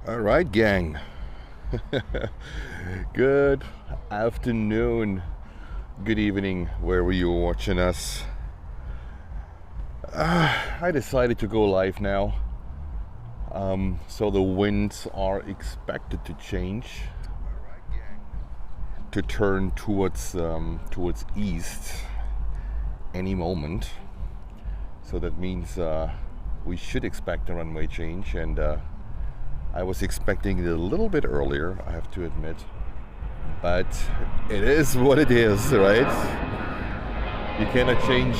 All right, gang. Good afternoon, good evening, wherever you're watching us. I decided to go live now. So the winds are expected to change, to turn towards east any moment. So that means we should expect a runway change, and I was expecting it a little bit earlier, I have to admit, but it is what it is, right? You cannot change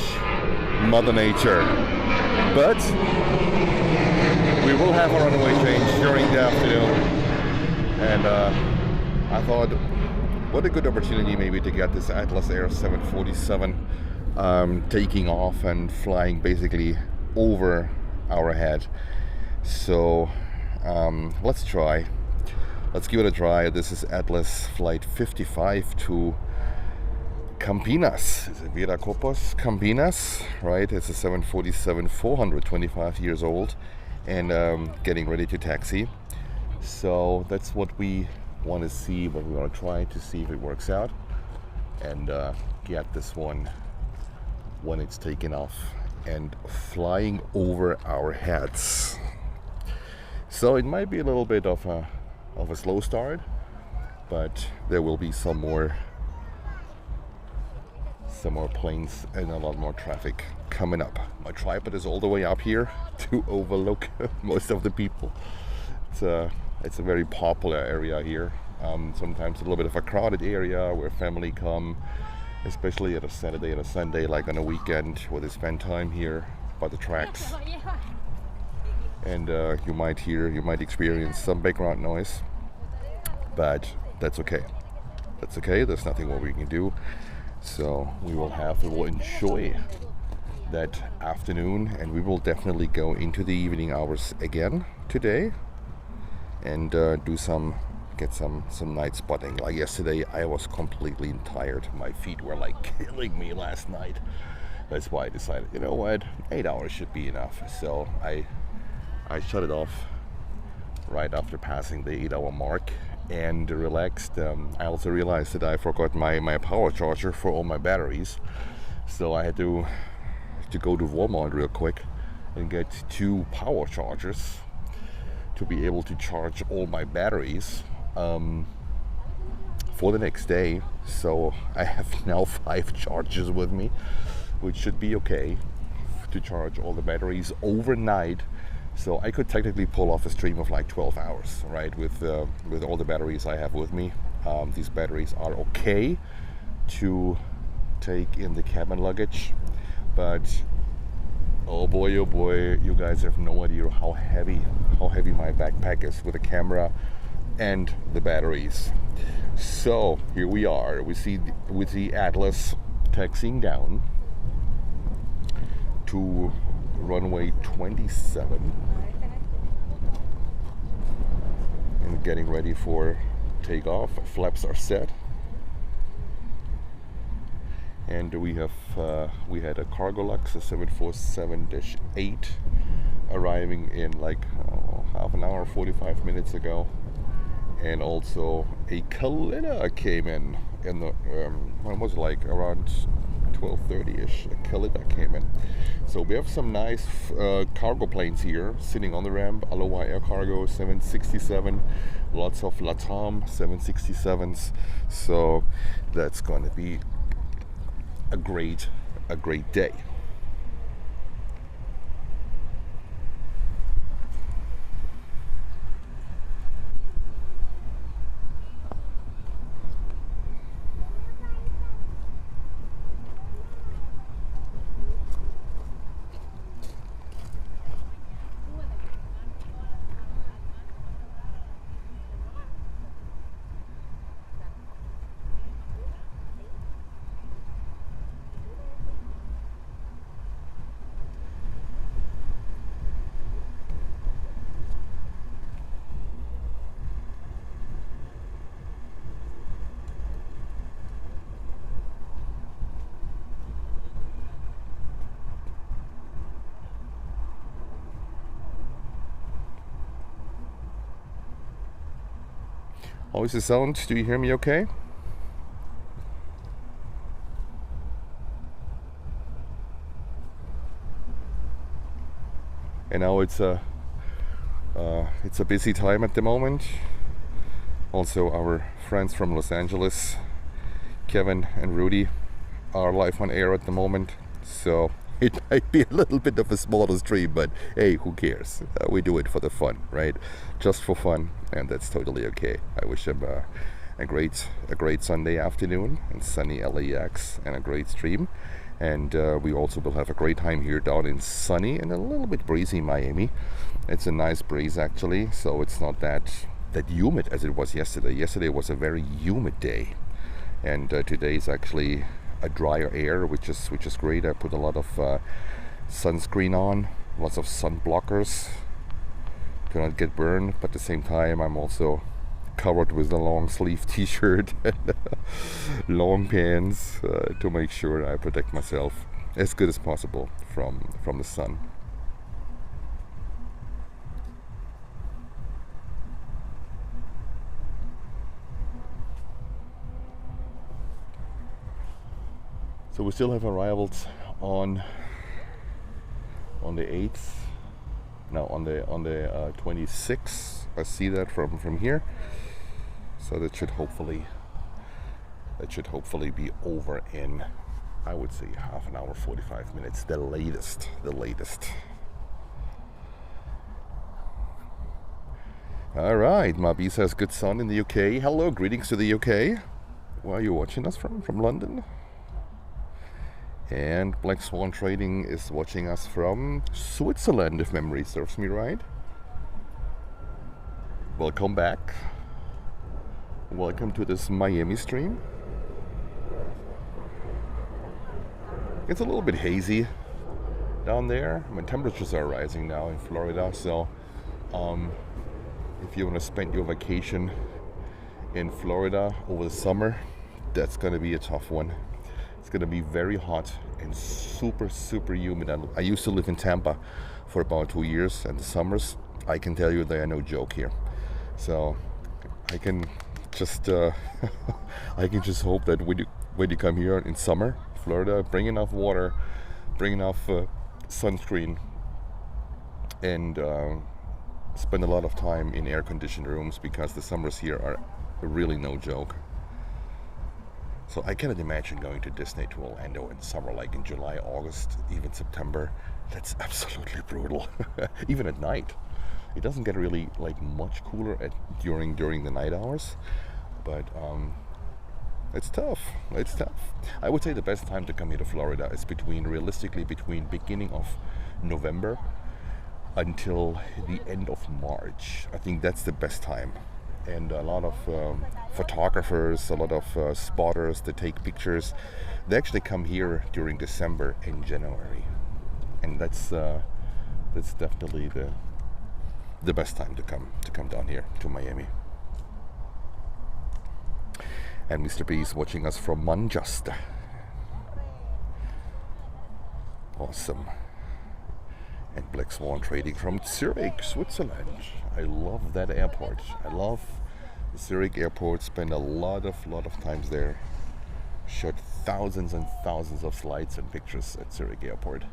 Mother Nature, but we will have a runway change during the afternoon, and I thought, what a good opportunity maybe to get this Atlas Air 747 taking off and flying basically over our head. So let's try. Let's give it a try. This is Atlas Flight 55 to Campinas. Is it Viracopos? Campinas, right? It's a 747, 425 years old, and getting ready to taxi. So that's what we want to see, what we want to try to see if it works out, and get this one when it's taken off and flying over our heads. So it might be a little bit of a slow start, but there will be some more planes and a lot more traffic coming up. My tripod is all the way up here to overlook most of the people. It's a very popular area here. Sometimes a little bit of a crowded area where family come, especially at a Saturday and a Sunday, like on a weekend, where they spend time here by the tracks. And you might experience some background noise, but that's okay. That's okay. There's nothing more we can do. So we will enjoy that afternoon, and we will definitely go into the evening hours again today, and get some night spotting. Like yesterday, I was completely tired. My feet were like killing me last night. That's why I decided, you know what, 8 hours should be enough. So I shut it off right after passing the 8-hour mark and relaxed. I also realized that I forgot my power charger for all my batteries, so I had to go to Walmart real quick and get 2 power chargers to be able to charge all my batteries for the next day. So I have now 5 chargers with me, which should be okay to charge all the batteries overnight. So I could technically pull off a stream of like 12 hours, right? With all the batteries I have with me. These batteries are okay to take in the cabin luggage, but oh boy, you guys have no idea how heavy my backpack is with the camera and the batteries. So here we are. We see with the Atlas taxiing down to runway 27 and getting ready for takeoff. Flaps are set, and we had a Cargolux, a 747-8, arriving in like half an hour, 45 minutes ago, and also a Kalina came in the when was it, like around 12:30ish. A Kalina came in. So we have some nice cargo planes here sitting on the ramp. Aloha Air Cargo 767, lots of LATAM 767s. So that's going to be a great day. How is the sound? Do you hear me okay? And now it's a busy time at the moment. Also, our friends from Los Angeles, Kevin and Rudy, are live on air at the moment. So it might be a little bit of a smaller stream, but hey, who cares? We do it for the fun, right? Just for fun, and that's totally okay. I wish them a great Sunday afternoon in sunny LAX and a great stream. And we also will have a great time here down in sunny and a little bit breezy Miami. It's a nice breeze actually, so it's not that humid as it was yesterday. Yesterday was a very humid day, and today is actually a drier air, which is great. I put a lot of sunscreen on, lots of sun blockers to not get burned, but at the same time I'm also covered with a long sleeve t-shirt and long pants to make sure I protect myself as good as possible from the sun. So we still have arrivals on the 8th, now on the 26th. I see that from here. So that should hopefully be over in, I would say, half an hour, 45 minutes, the latest. All right, Mabi says good sun in the UK. Hello, greetings to the UK. Where are you watching us from? From London? And Black Swan Trading is watching us from Switzerland, if memory serves me right. Welcome back. Welcome to this Miami stream. It's a little bit hazy down there. I mean, temperatures are rising now in Florida, so if you want to spend your vacation in Florida over the summer, that's going to be a tough one. It's going to be very hot and super humid. I used to live in Tampa for about 2 years, and the summers, I can tell you, they are no joke here. So I can just I can just hope that when you come here in summer, Florida, bring enough water, bring enough sunscreen, and spend a lot of time in air-conditioned rooms, because the summers here are really no joke. So I cannot imagine going to Disney to Orlando in summer, like in July, August, even September. That's absolutely brutal. Even at night. It doesn't get really like much cooler during the night hours, but it's tough. I would say the best time to come here to Florida is realistically between beginning of November until the end of March. I think that's the best time. And a lot of photographers, a lot of spotters that take pictures, they actually come here during December and January, and that's definitely the best time to come down here to Miami. And Mr. B is watching us from Manchester. Awesome. And Black Swan Trading from Zurich, Switzerland. I love that airport. I love the Zurich airport. Spent a lot of times there. Shot thousands and thousands of slides and pictures at Zurich airport.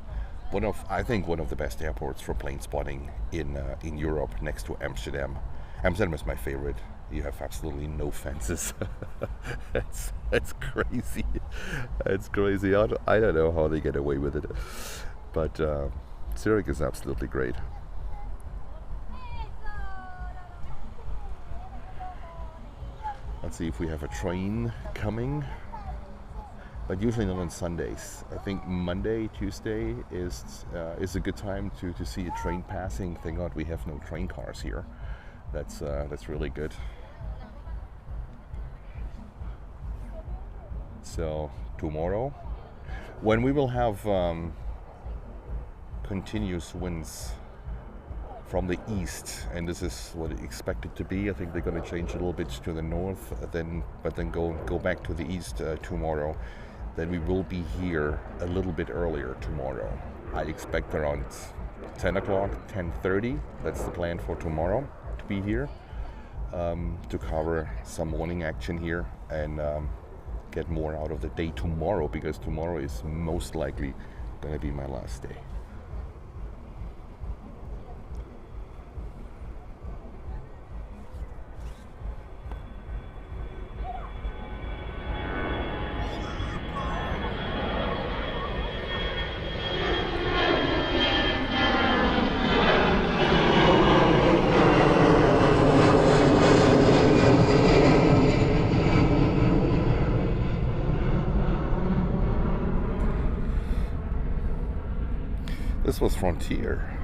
I think one of the best airports for plane spotting in Europe, next to Amsterdam. Amsterdam is my favorite. You have absolutely no fences. That's crazy. It's crazy. I don't know how they get away with it, but Zurich is absolutely great. Let's see if we have a train coming. But usually not on Sundays. I think Monday, Tuesday is a good time to see a train passing. Thank God we have no train cars here. That's really good. So tomorrow, when we will have continuous winds from the east, and this is what it's expected to be. I think they're going to change a little bit to the north, but then go back to the east tomorrow. Then we will be here a little bit earlier tomorrow. I expect around 10 o'clock, 10:30. That's the plan for tomorrow, to be here. to cover some morning action here and get more out of the day tomorrow, because tomorrow is most likely gonna be my last day. This was Frontier,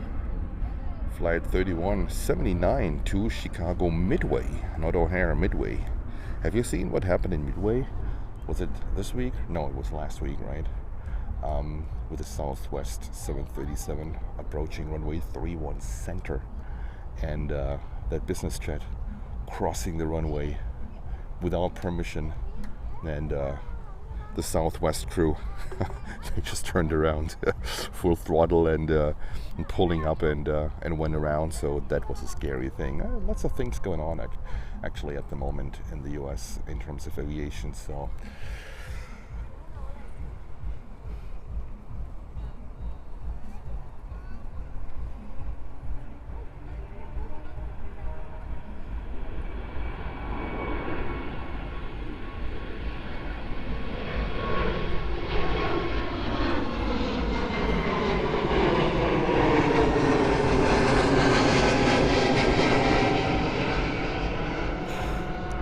flight 3179 to Chicago Midway, not O'Hare, Midway. Have you seen what happened in Midway? Was it this week? No, it was last week, right? With the Southwest 737 approaching runway 31 center, and that business jet crossing the runway without permission, and the Southwest crew they just turned around full throttle and pulling up and went around. So that was a scary thing. Lots of things going on actually at the moment in the US in terms of aviation. So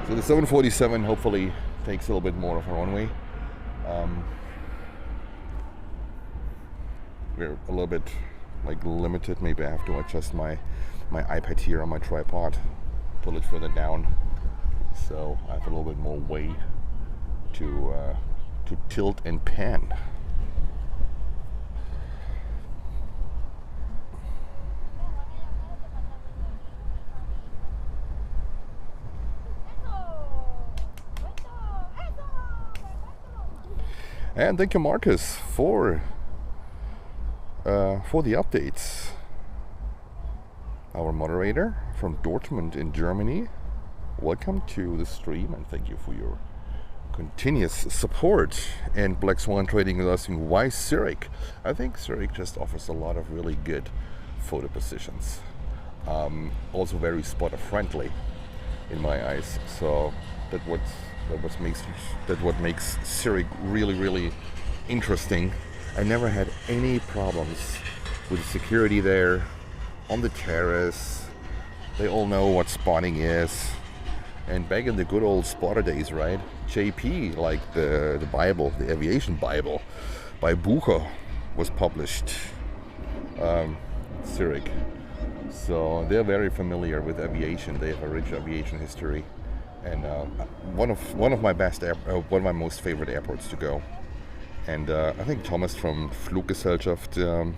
the 747 hopefully takes a little bit more of a runway. We're a little bit like limited. Maybe I have to adjust my iPad here on my tripod, pull it further down, so I have a little bit more way to tilt and pan. And thank you, Marcus, for the updates. Our moderator from Dortmund in Germany. Welcome to the stream, and thank you for your continuous support. And Black Swan Trading is asking, why Zurich? I think Zurich just offers a lot of really good photo positions. Also very spotter friendly in my eyes. So that what makes Zurich really interesting. I never had any problems with security there on the terrace. They all know what spotting is. And back in the good old spotter days, right? JP, like the Bible, the aviation Bible by Bucher was published. Zurich. So they're very familiar with aviation. They have a rich aviation history. And one of my most favorite airports to go. And I think Thomas from Fluggesellschaft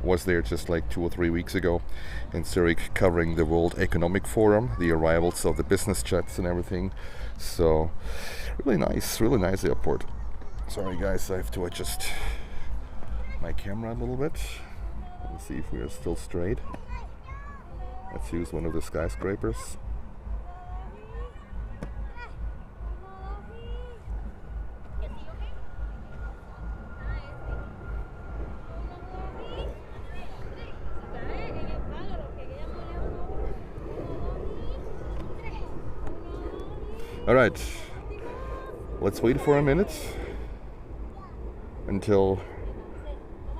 was there just like 2 or 3 weeks ago in Zurich, covering the World Economic Forum, the arrivals of the business jets and everything. So really nice airport. Sorry guys, I have to adjust my camera a little bit. Let's see if we are still straight. Let's use one of the skyscrapers. All right, let's wait for a minute until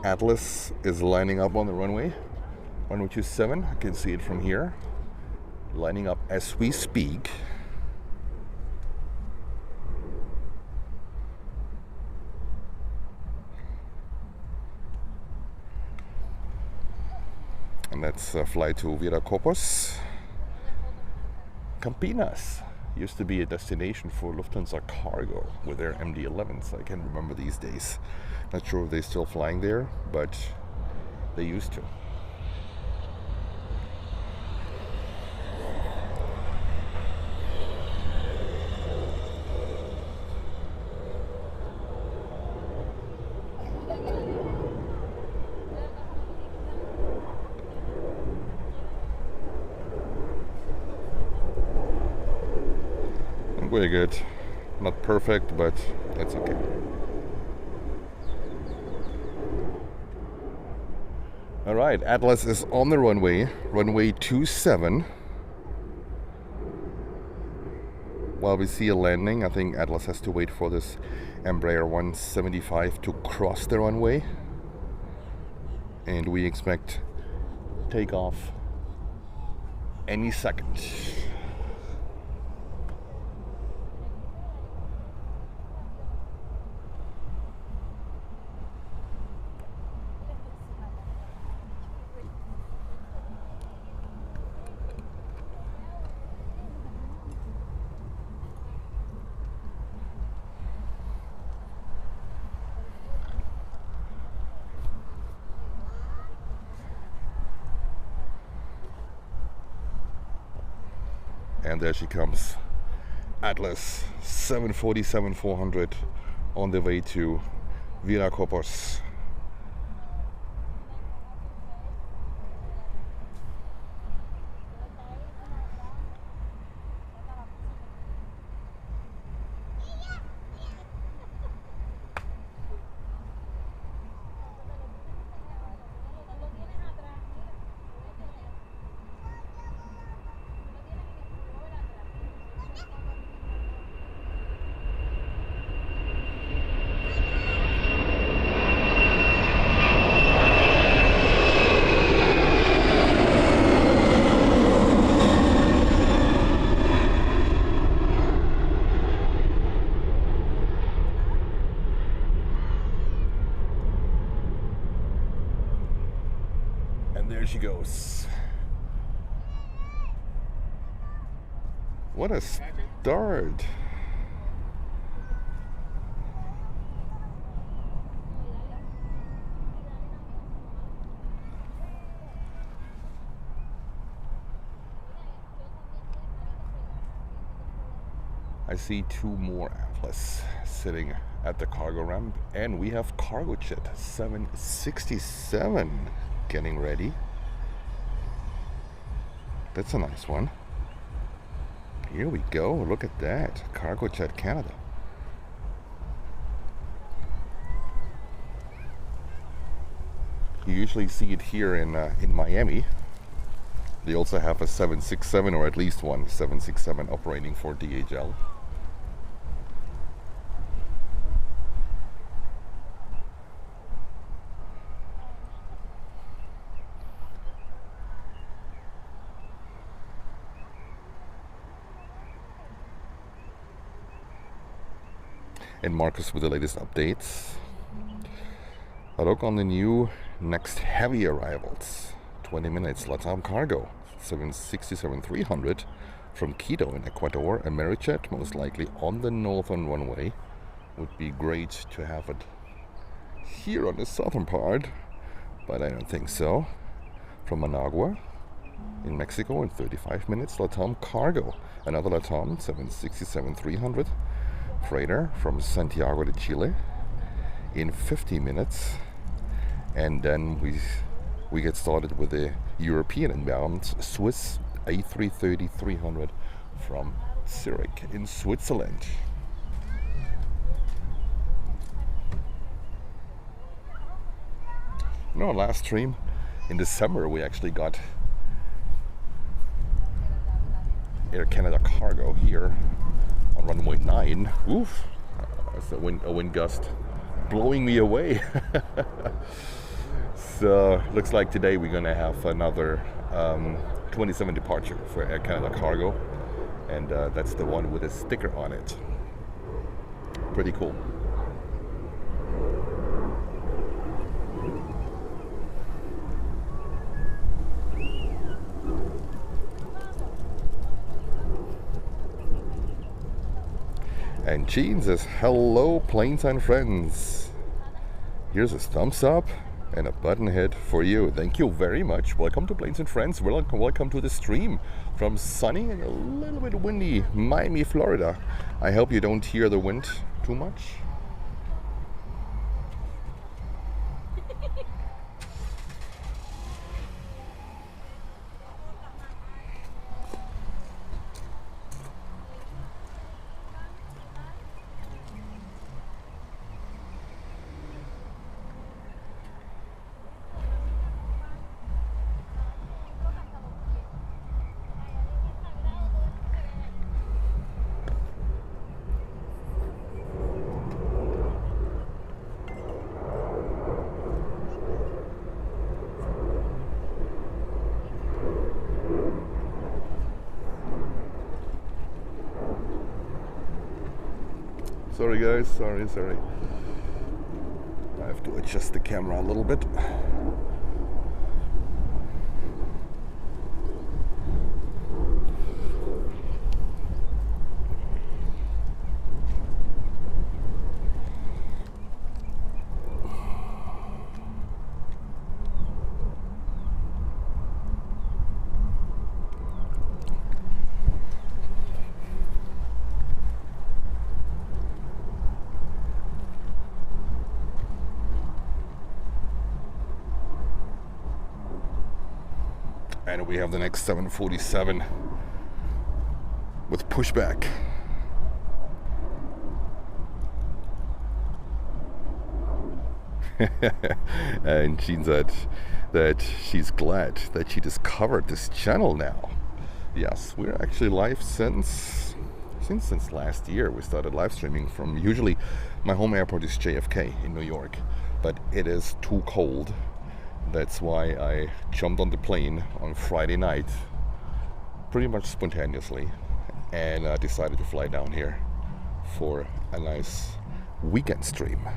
Atlas is lining up on the runway. Runway 27, I can see it from here, lining up as we speak. And that's a flight to Viracopos. Campinas used to be a destination for Lufthansa cargo with their MD-11s. I can't remember these days. Not sure if they're still flying there, but they used to. We're good. Not perfect, but that's okay. All right, Atlas is on the runway, runway 27. While we see a landing, I think Atlas has to wait for this Embraer 175 to cross the runway. And we expect takeoff any second. And there she comes, Atlas 747-400 on the way to Viracopos. And there she goes. What a start. I see two more Atlas sitting at the cargo ramp, and we have cargo jet 767 getting ready. That's a nice one. Here we go. Look at that. Cargo jet Canada. You usually see it here in Miami. They also have a 767, or at least one 767 operating for DHL. And Marcus with the latest updates. A look on the new next heavy arrivals. 20 minutes, LATAM Cargo 767-300 from Quito in Ecuador. Amerijet, most likely on the northern runway. Would be great to have it here on the southern part, but I don't think so. From Managua in Mexico in 35 minutes, LATAM Cargo. Another LATAM 767-300 freighter from Santiago de Chile in 50 minutes. And then we get started with the European inbound Swiss A330-300 from Zurich in Switzerland. No, last stream in December we actually got Air Canada cargo here on runway 9. Oof, that's a wind gust blowing me away. So looks like today we're gonna have another 27 departure for Air Canada cargo, and that's the one with a sticker on it. Pretty cool. And Gene says, hello planes and friends. Here's a thumbs up and a button hit for you. Thank you very much. Welcome to Planes and Friends. Welcome to the stream from sunny and a little bit windy Miami, Florida. I hope you don't hear the wind too much. Sorry guys, sorry. I have to adjust the camera a little bit. And we have the next 747 with pushback. And she said that she's glad that she discovered this channel now. Yes, we're actually live since last year. We started live streaming from, usually my home airport is JFK in New York, but it is too cold. That's why I jumped on the plane on Friday night, pretty much spontaneously, and decided to fly down here for a nice weekend stream.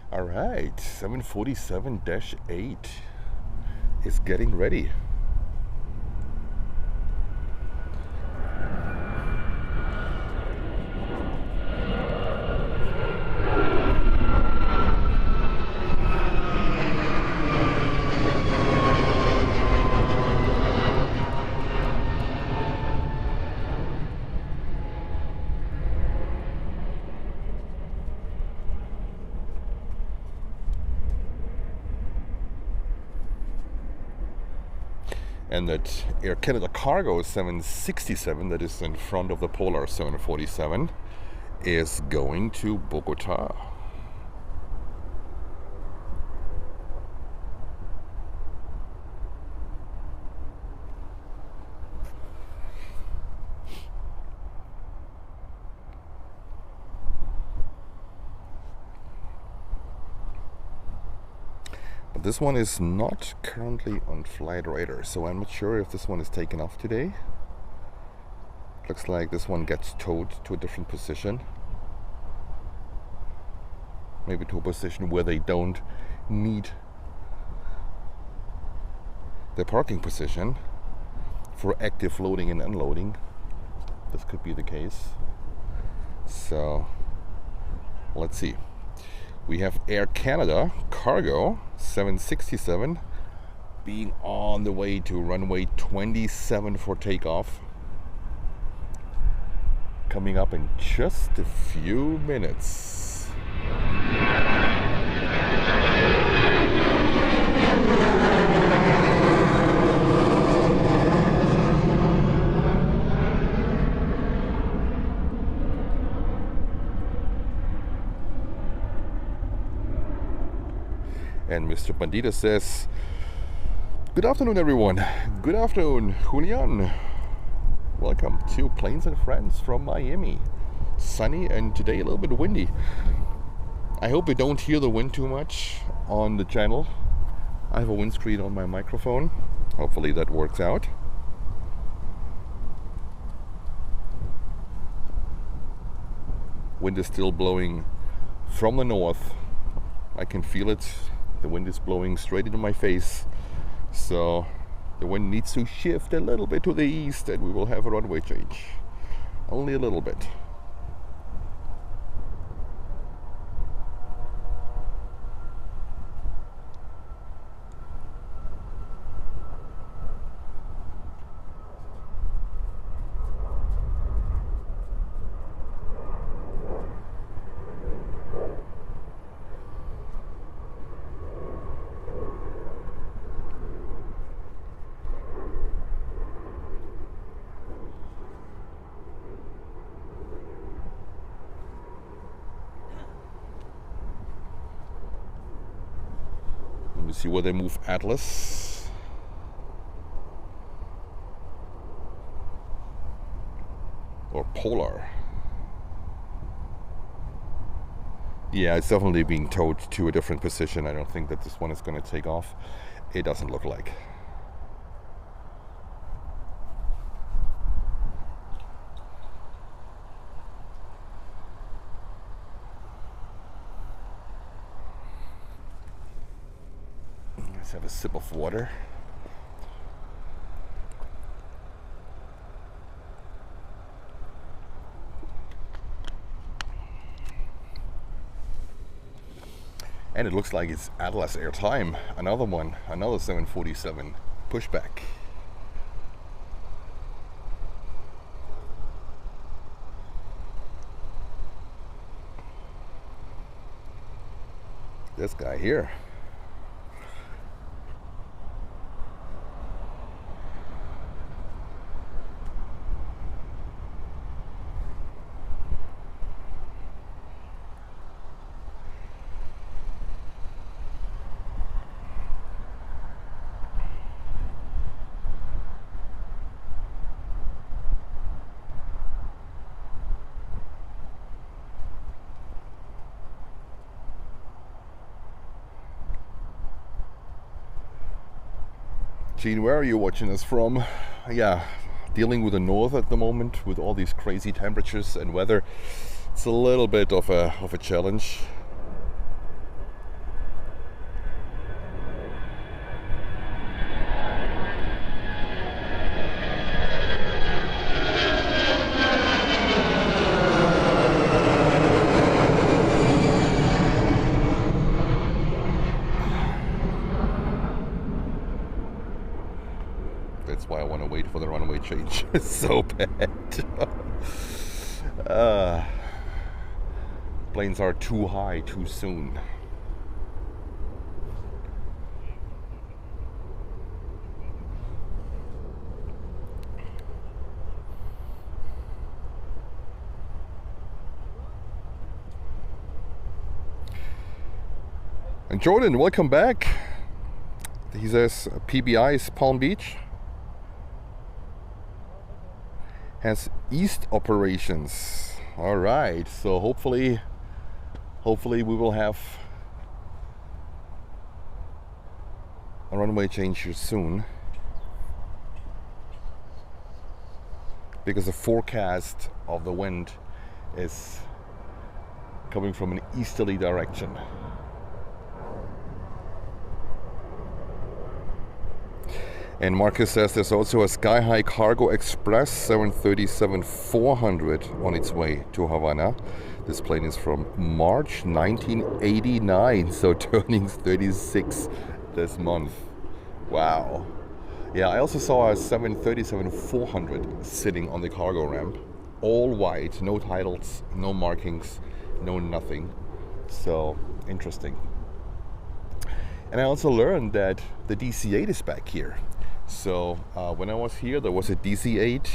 All right, 747-8 is getting ready. And that Air Canada Cargo 767 that is in front of the Polar 747 is going to Bogota. This one is not currently on Flight Radar, so I'm not sure if this one is taken off today. Looks like this one gets towed to a different position. Maybe to a position where they don't need the parking position for active loading and unloading. This could be the case. So let's see. We have Air Canada Cargo 767 being on the way to runway 27 for takeoff. Coming up in just a few minutes. And Mr. Bandita says, good afternoon, everyone. Good afternoon, Julian. Welcome to Planes and Friends from Miami. Sunny and today a little bit windy. I hope you don't hear the wind too much on the channel. I have a windscreen on my microphone. Hopefully that works out. Wind is still blowing from the north. I can feel it. The wind is blowing straight into my face. So the wind needs to shift a little bit to the east and we will have a runway change. Only a little bit. Let me see where they move Atlas. Or Polar. Yeah, it's definitely being towed to a different position. I don't think that this one is going to take off. It doesn't look like. Let's have a sip of water. And it looks like it's Atlas Air time. Another one, another 747 pushback. This guy here. Gene, where are you watching us from? Yeah, dealing with the north at the moment with all these crazy temperatures and weather. It's a little bit of a challenge. That's why I want to wait for the runway change. It's so bad. Planes are too high too soon. And Jordan, welcome back. He says PBI's Palm Beach has east operations. All right, so hopefully we will have a runway change here soon, because the forecast of the wind is coming from an easterly direction. And Marcus says there's also a Sky High Cargo Express 737-400 on its way to Havana. This plane is from March 1989, so turning 36 this month. Wow. Yeah, I also saw a 737-400 sitting on the cargo ramp. All white, no titles, no markings, no nothing. So, interesting. And I also learned that the DC-8 is back here. So when I was here, there was a DC-8.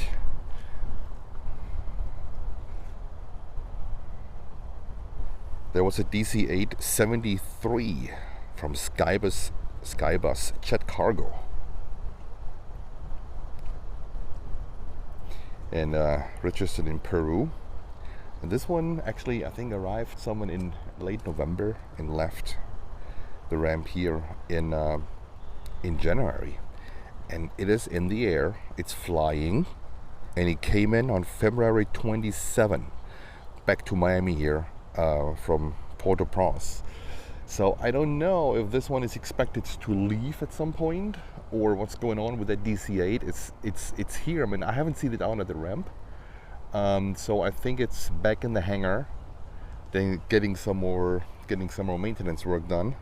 There was a DC-8 73 from Skybus Jet Cargo. And registered in Peru. And this one actually, I think, arrived someone in late November and left the ramp here in January. And it is in the air, it's flying, and it came in on February 27 back to Miami here from Port-au-Prince. So I don't know if this one is expected to leave at some point or what's going on with that DC-8. It's here. I mean, I haven't seen it out at the ramp. So I think it's back in the hangar, then getting some more maintenance work done.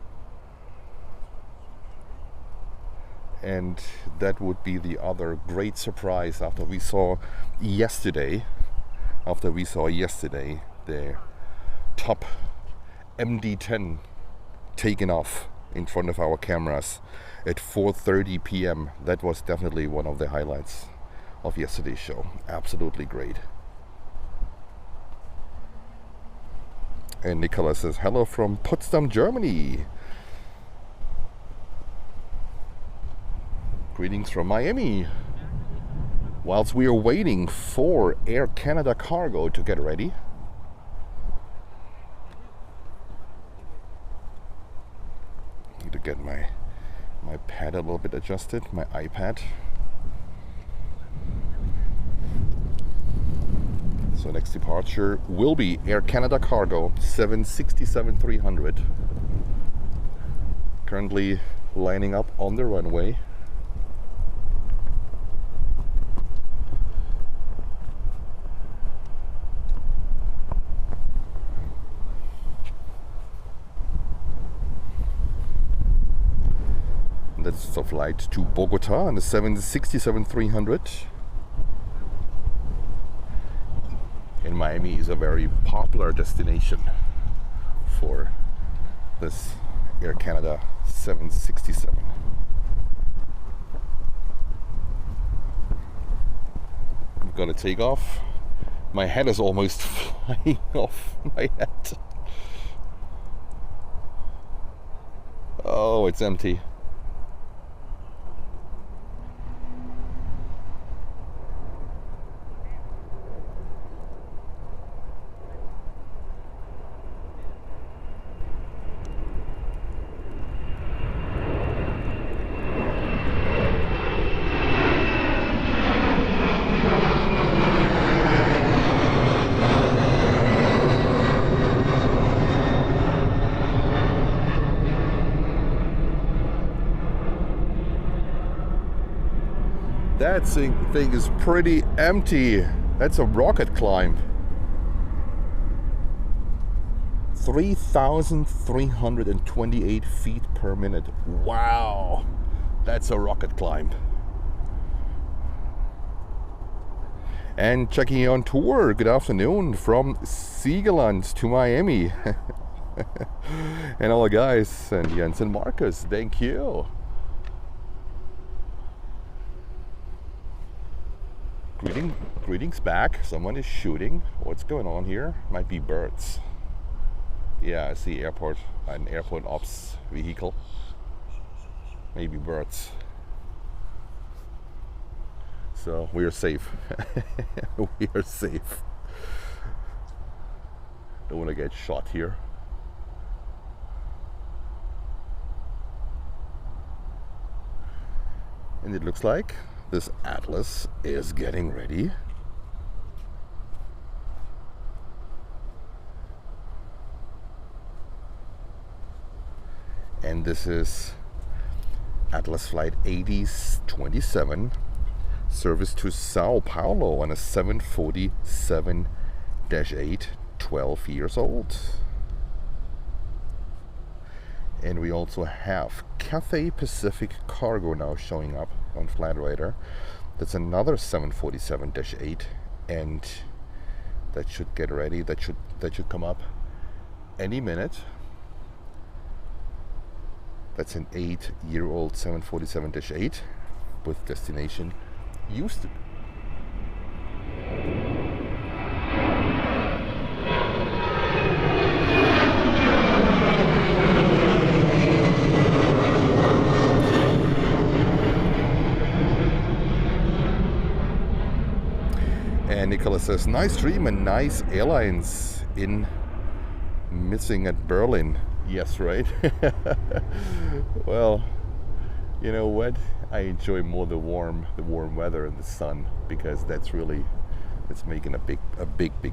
And that would be the other great surprise after we saw yesterday the top MD-10 taken off in front of our cameras at 4:30 p.m. That was definitely one of the highlights of yesterday's show. Absolutely great. And Nicola says, hello from Potsdam, Germany. Greetings from Miami. Whilst we are waiting for Air Canada Cargo to get ready, need to get my pad a little bit adjusted, my iPad. So next departure will be Air Canada Cargo 767-300. Currently lining up on the runway. That's the flight to Bogota on the 767-300. And Miami is a very popular destination for this Air Canada 767. I'm gonna take off. My head is almost flying off my head. Oh, it's empty. That thing is pretty empty. That's a rocket climb. 3,328 feet per minute. Wow, that's a rocket climb. And checking on tour, good afternoon from Siegerland to Miami. And all the guys, and Jens and Marcus, thank you. Greetings back. Someone is shooting. What's going on here? Might be birds. Yeah, I see an airport ops vehicle. Maybe birds. So we are safe. We are safe. Don't want to get shot here. And it looks like this Atlas is getting ready. And this is Atlas Flight 8027, service to Sao Paulo on a 747-8, 12 years old. And we also have Cathay Pacific Cargo now showing up on Flightradar. That's another 747-8, and that should get ready. That should come up any minute. That's an 8-year-old 747-8 with destination Houston. And Nicholas says, nice dream and nice airlines in missing at Berlin. Yes, right? Well, you know what? I enjoy more the warm weather and the sun, because that's making a big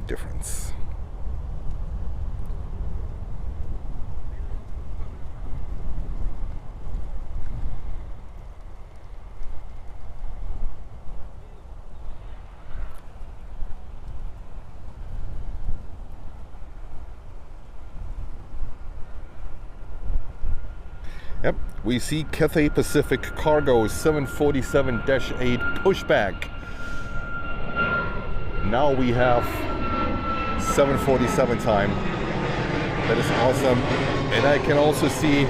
difference. Yep, we see Cathay Pacific Cargo 747-8 pushback. Now we have 747 time. That is awesome. And I can also see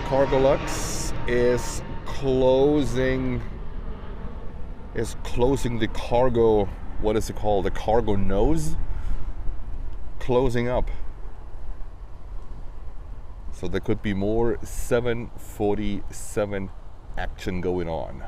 Cargolux is closing the cargo, what is it called? The cargo nose closing up. So there could be more 747 action going on.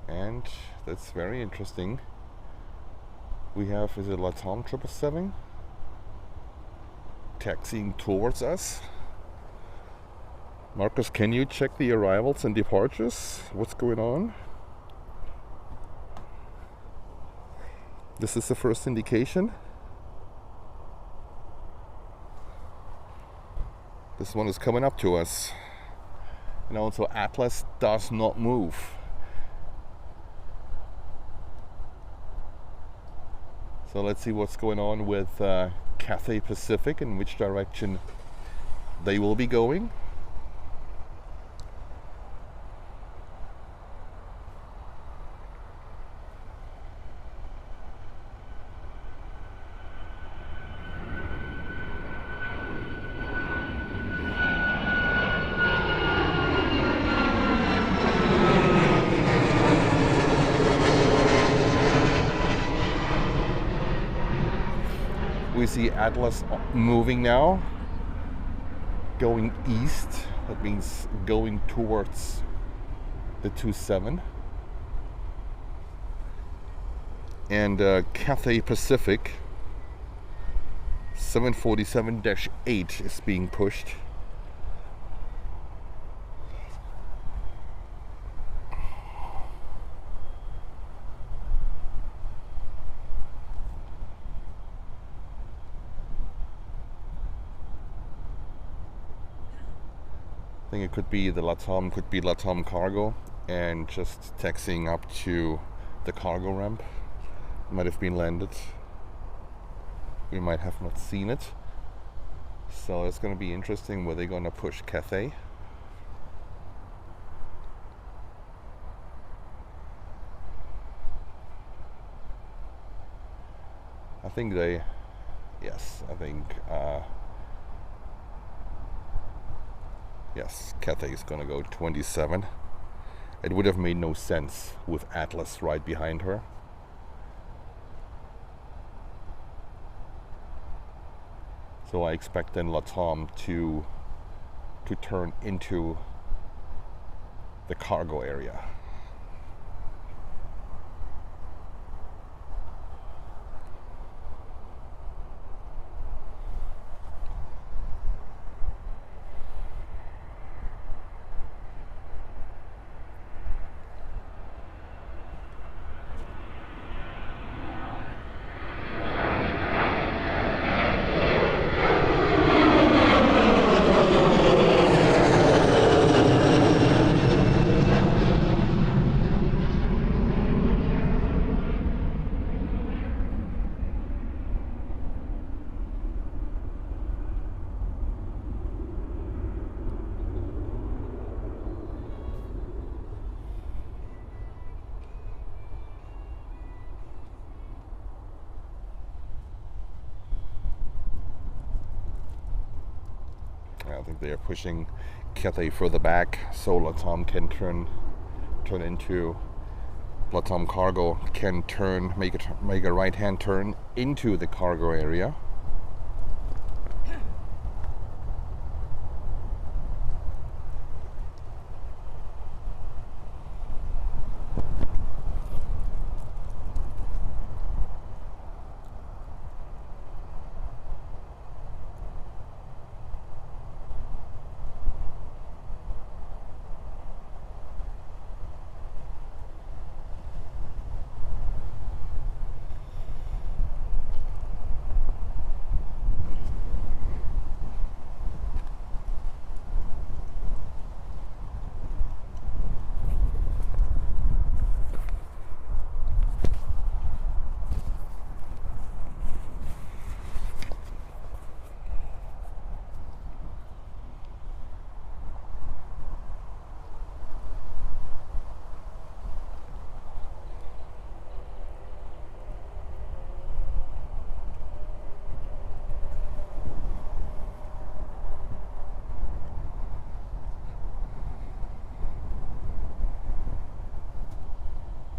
And that's very interesting. We have, is it Latam 777 taxiing towards us? Marcus, can you check the arrivals and departures? What's going on? This is the first indication. This one is coming up to us. And also Atlas does not move. So let's see what's going on with Cathay Pacific, in which direction they will be going. We see Atlas moving now, going east. That means going towards the 27. And Cathay Pacific 747-8 is being pushed. I think it could be Latam Cargo, and just taxiing up to the cargo ramp. Might have been landed. We might have not seen it. So it's going to be interesting where they're going to push Cathay. I think yes, Cathay is gonna go 27. It would have made no sense with Atlas right behind her. So I expect then Latam to turn into the cargo area. think they are pushing Cathay further back so Latam can turn into Latam Cargo can make a right-hand turn into the cargo area.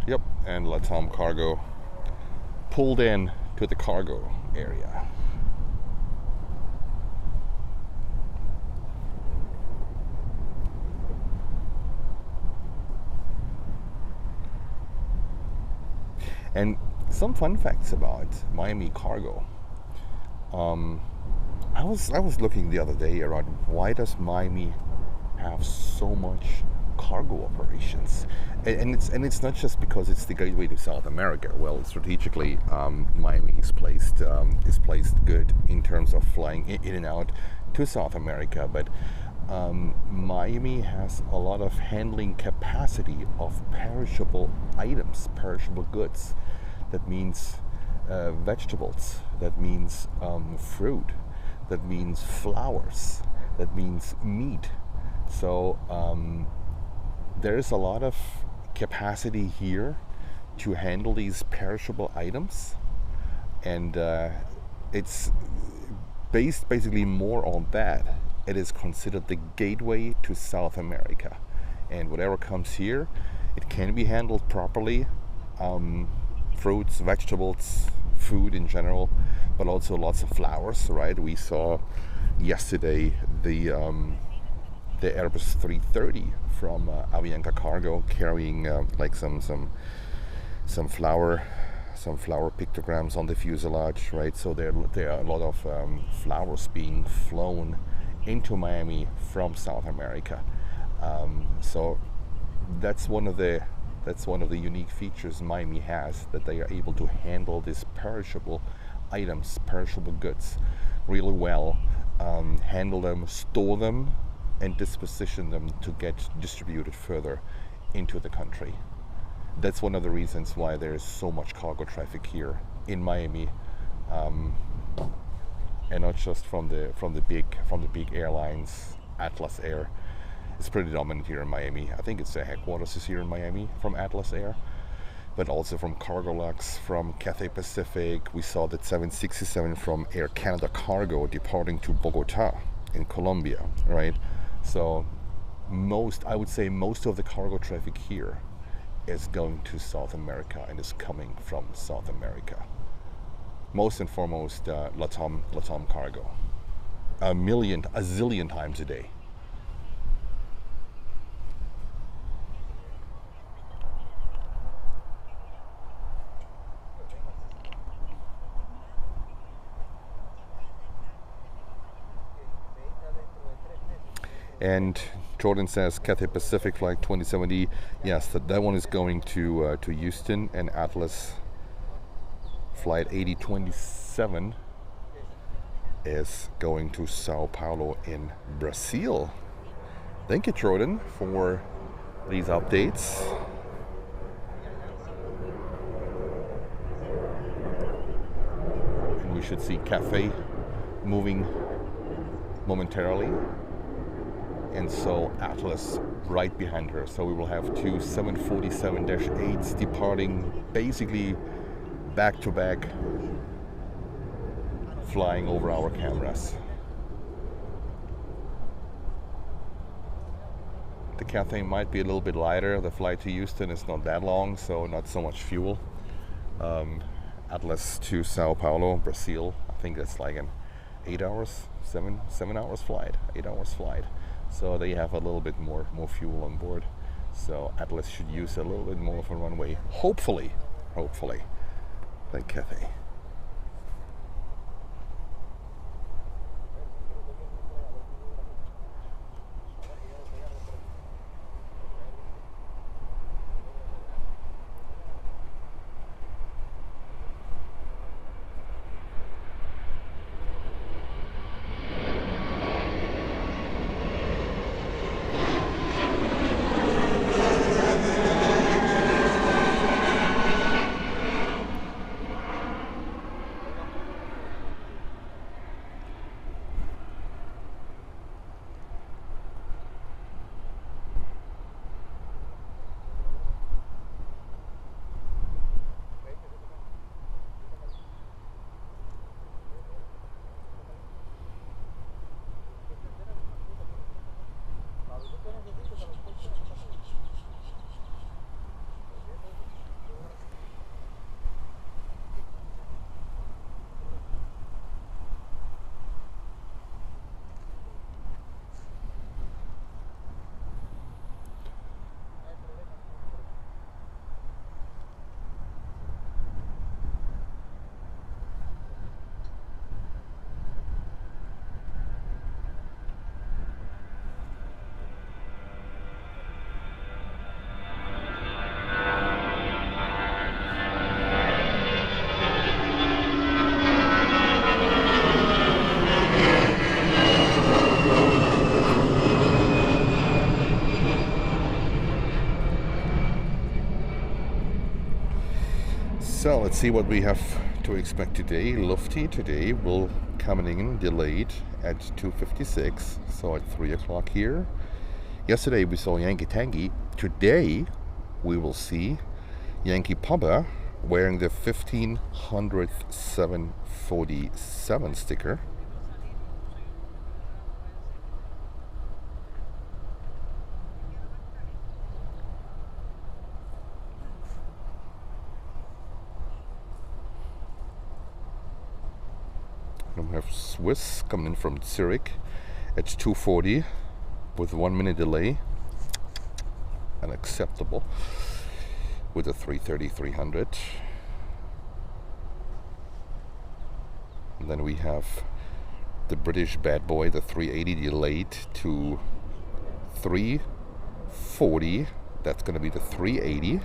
Yep, and Latam Cargo pulled in to the cargo area. And some fun facts about Miami Cargo. I was looking the other day around why does Miami have so much cargo operations, and it's not just because it's the gateway to South America. Well, strategically, Miami is placed good in terms of flying in and out to South America, but Miami has a lot of handling capacity of perishable items, perishable goods. That means vegetables. That means fruit. That means flowers. That means meat. So there is a lot of capacity here to handle these perishable items, and it's based basically more on that. It is considered the gateway to South America, and whatever comes here, it can be handled properly. Fruits, vegetables, food in general, but also lots of flowers, right? We saw yesterday the Airbus A380 from Avianca Cargo carrying like some flower pictograms on the fuselage, right? So there are a lot of flowers being flown into Miami from South America. So that's one of the unique features Miami has, that they are able to handle these perishable items, perishable goods really well, handle them, store them, and disposition them to get distributed further into the country. That's one of the reasons why there is so much cargo traffic here in Miami, and not just from the big airlines. Atlas Air is pretty dominant here in Miami. I think its headquarters is here in Miami from Atlas Air, but also from Cargolux, from Cathay Pacific. We saw that 767 from Air Canada Cargo departing to Bogota in Colombia, right? So I would say most of the cargo traffic here is going to South America and is coming from South America. Most and foremost, Latam Cargo. A zillion times a day. And Jordan says Cathay Pacific flight 2070. Yes, that one is going to Houston, and Atlas flight 8027 is going to Sao Paulo in Brazil. Thank you, Jordan, for these updates. And we should see Cathay moving momentarily, and so Atlas right behind her. So we will have two 747-8s departing basically back to back, flying over our cameras. The Cathay might be a little bit lighter. The flight to Houston is not that long, so not so much fuel. Atlas to Sao Paulo, Brazil, I think that's like an 8 hours, 7 hours flight, 8 hours flight. So they have a little bit more fuel on board. So Atlas should use a little bit more of a runway, hopefully, than Cathay. So let's see what we have to expect today. Lufty today will come in delayed at 2:56, so at 3 o'clock here. Yesterday we saw Yankee Tangy. Today we will see Yankee Papa wearing the 1500th 747 sticker. We have Swiss coming in from Zurich at 2:40 with 1 minute delay. Unacceptable with a 330-300. And then we have the British bad boy, the 380 delayed to 3:40. That's going to be the 380.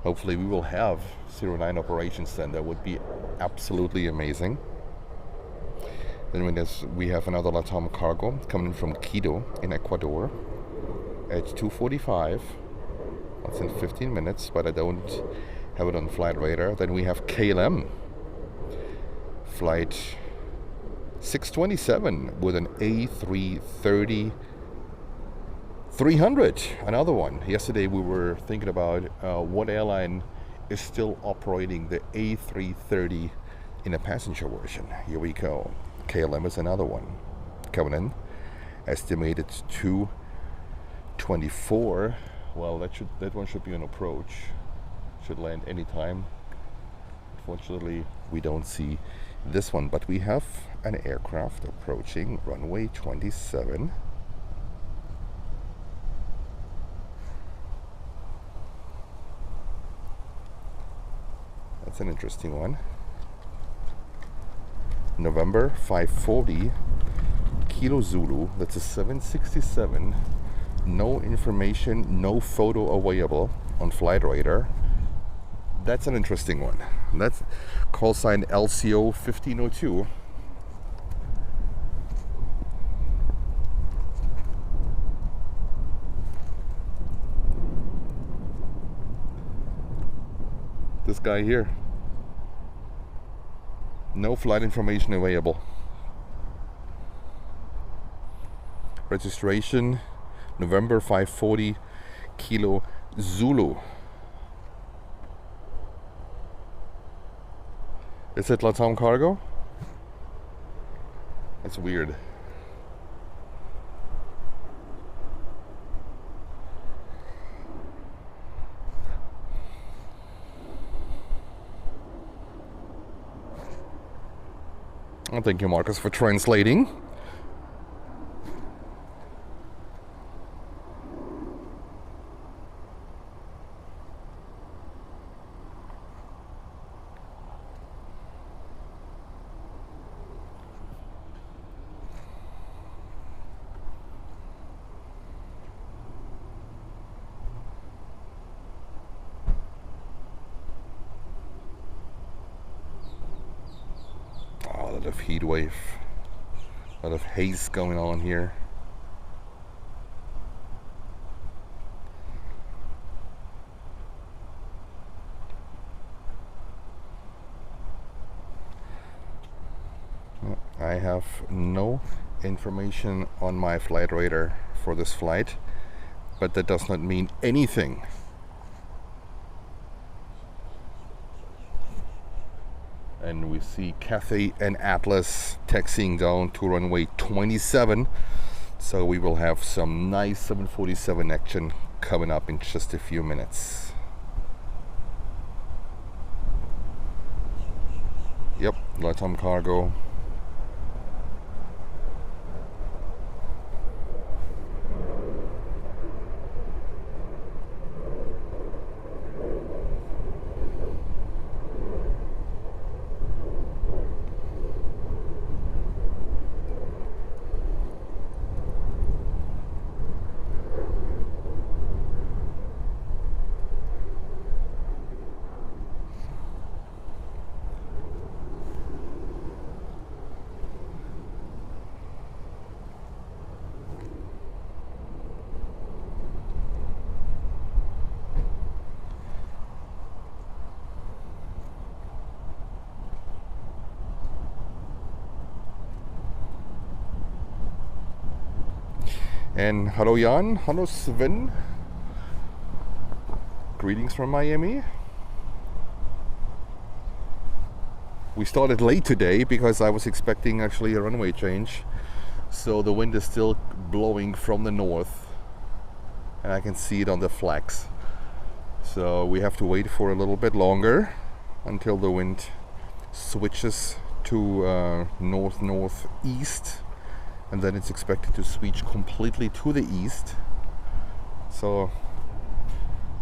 Hopefully we will have 09 operations then. That would be absolutely amazing. Then we have another LATAM cargo coming in from Quito in Ecuador at 2:45. That's in 15 minutes, but I don't have it on flight radar. Then we have KLM flight 627 with an A330 300, another one. Yesterday we were thinking about what airline is still operating the A330 in a passenger version. Here we go. KLM is another one coming in, estimated 2:24. Well, that one should be an approach. Should land anytime. Unfortunately, we don't see this one, but we have an aircraft approaching runway 27. That's an interesting one. November 540 Kilo Zulu. That's a 767. No information, no photo available on flight radar. That's an interesting one. That's call sign LCO 1502. This guy here. No flight information available. Registration November 540 Kilo Zulu. Is it LATAM cargo? That's weird. And thank you, Marcus, for translating. A lot of heat wave, a lot of haze going on here. I have no information on my flight radar for this flight, but that does not mean anything. And we see Cathy and Atlas taxiing down to runway 27. So we will have some nice 747 action coming up in just a few minutes. Yep, LATAM cargo. And hello Jan, hello Sven. Greetings from Miami. We started late today because I was expecting actually a runway change. So the wind is still blowing from the north and I can see it on the flags. So we have to wait for a little bit longer until the wind switches to north-northeast. And then it's expected to switch completely to the east. So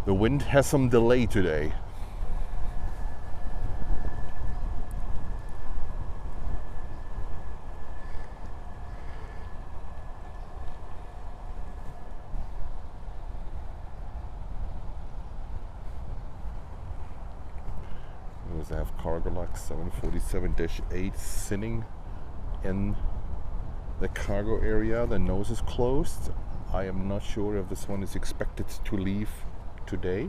the wind has some delay today. I have Cargolux 747-8 sitting in the cargo area. The nose is closed. I am not sure if this one is expected to leave today.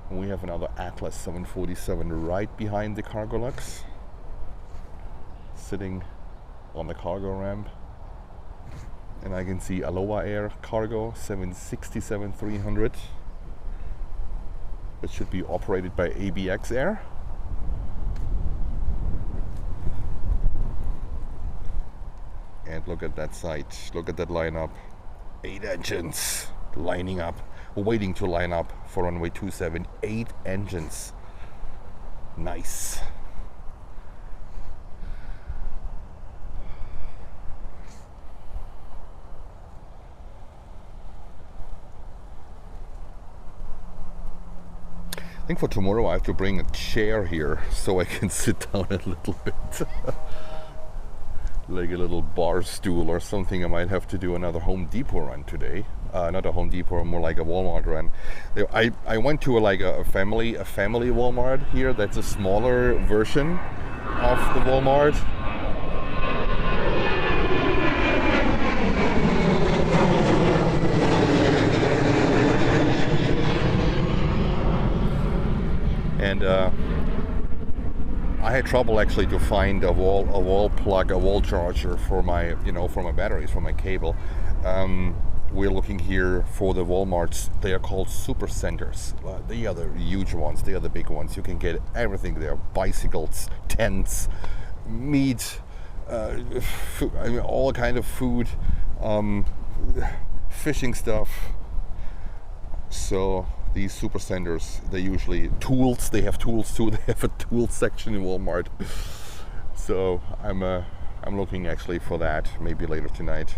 And we have another Atlas 747 right behind the Cargolux, sitting on the cargo ramp. And I can see Aloha Air cargo 767-300. It should be operated by ABX Air. And look at that sight, look at that lineup. 8 engines lining up, waiting to line up for runway 27. 8 engines. Nice. I think for tomorrow I have to bring a chair here so I can sit down a little bit. Like a little bar stool or something. I might have to do another Home Depot run today. Not a Home Depot, more like a Walmart run. I went to a family Walmart here. That's a smaller version of the Walmart. And I had trouble actually to find a wall plug, a wall charger for my, for my batteries, for my cable. We're looking here for the Walmarts. They are called super centers. They are the huge ones. They are the big ones. You can get everything there: bicycles, tents, meat, all kind of food, fishing stuff. So these super centers, they usually tools. They have tools too. They have a tool section in Walmart. So I'm looking actually for that maybe later tonight.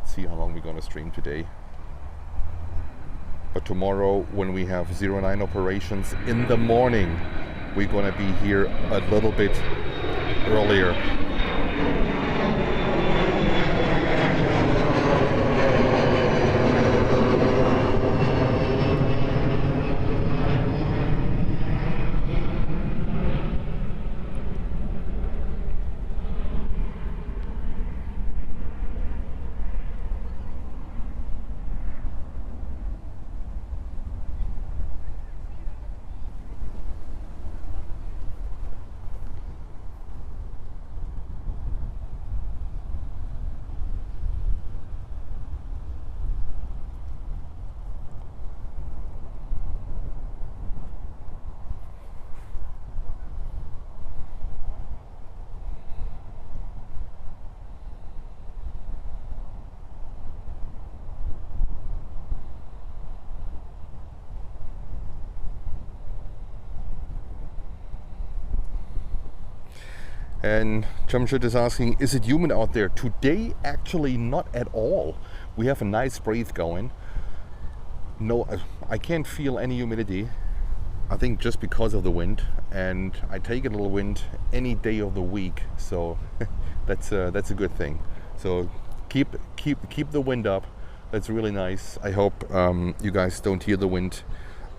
See how long we're gonna stream today. But tomorrow, when we have 09 operations in the morning, we're gonna be here a little bit earlier. And Jamshid is asking, is it humid out there? Today, actually not at all. We have a nice breeze going. No, I can't feel any humidity. I think just because of the wind, and I take a little wind any day of the week, so that's a good thing. So keep the wind up. That's really nice. I hope you guys don't hear the wind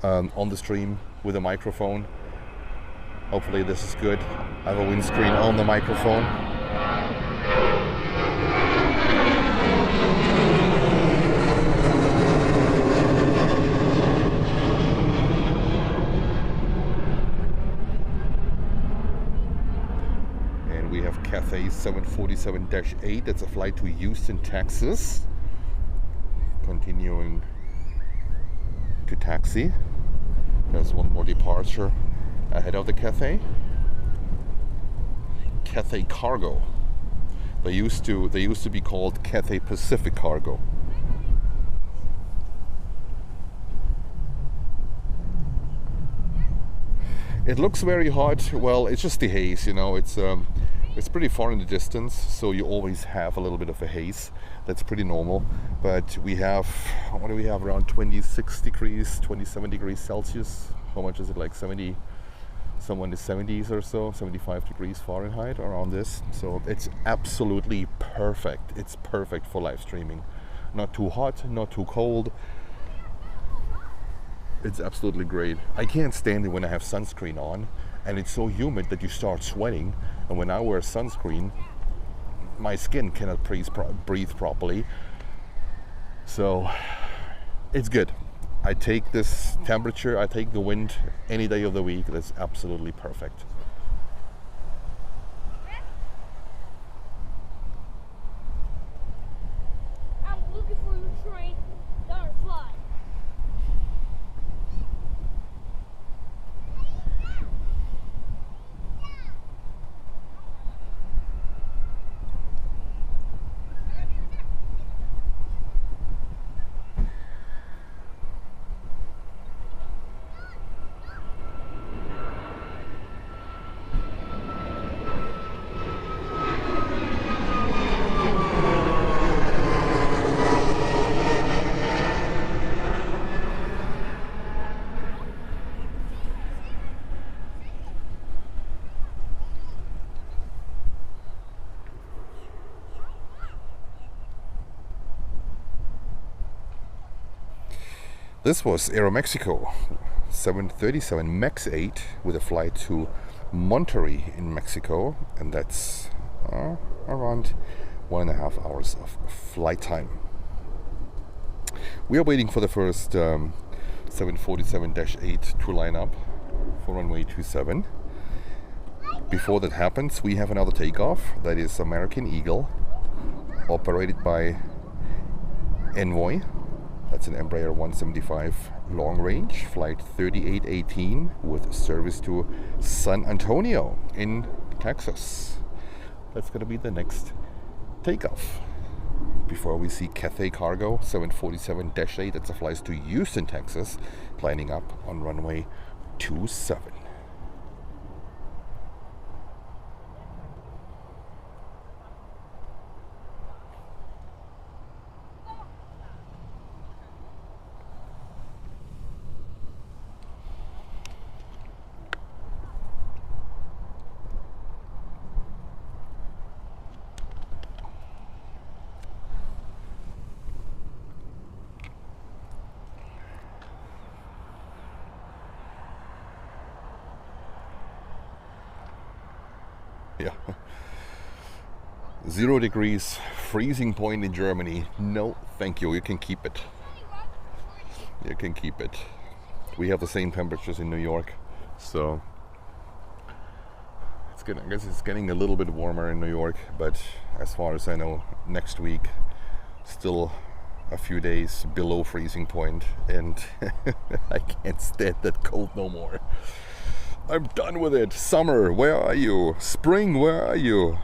on the stream with a microphone. Hopefully this is good. I have a windscreen on the microphone. And we have Cathay 747-8. That's a flight to Houston, Texas. Continuing to taxi. There's one more departure ahead of the Cathay. Cathay Cargo. They used to be called Cathay Pacific Cargo. It looks very hot. Well, it's just the haze, you know. It's pretty far in the distance, so you always have a little bit of a haze. That's pretty normal. But we have, what do we have, around 26 degrees, 27 degrees Celsius. How much is it, like 70? Somewhere in the 70s or so, 75 degrees Fahrenheit, around this. So it's absolutely perfect. It's perfect for live streaming. Not too hot, not too cold. It's absolutely great. I can't stand it when I have sunscreen on and it's so humid that you start sweating. And when I wear sunscreen, my skin cannot breathe properly. So it's good. I take this temperature, I take the wind any day of the week. That's absolutely perfect. I'm looking for your train, Butterfly. This was Aeromexico 737 MAX 8 with a flight to Monterrey in Mexico, and that's around 1.5 hours of flight time. We are waiting for the first 747-8 to line up for runway 27. Before that happens, we have another takeoff. That is American Eagle, operated by Envoy. That's an Embraer 175 long range, flight 3818 with service to San Antonio in Texas. That's going to be the next takeoff. Before we see Cathay Cargo 747-8, that's a flight to Houston, Texas, lining up on runway 27. Yeah. 0 degrees, freezing point in Germany. No, thank you. You can keep it. You can keep it. We have the same temperatures in New York, so I guess it's getting a little bit warmer in New York, but as far as I know, next week still a few days below freezing point, and I can't stand that cold no more. I'm done with it. Summer, where are you? Spring, where are you?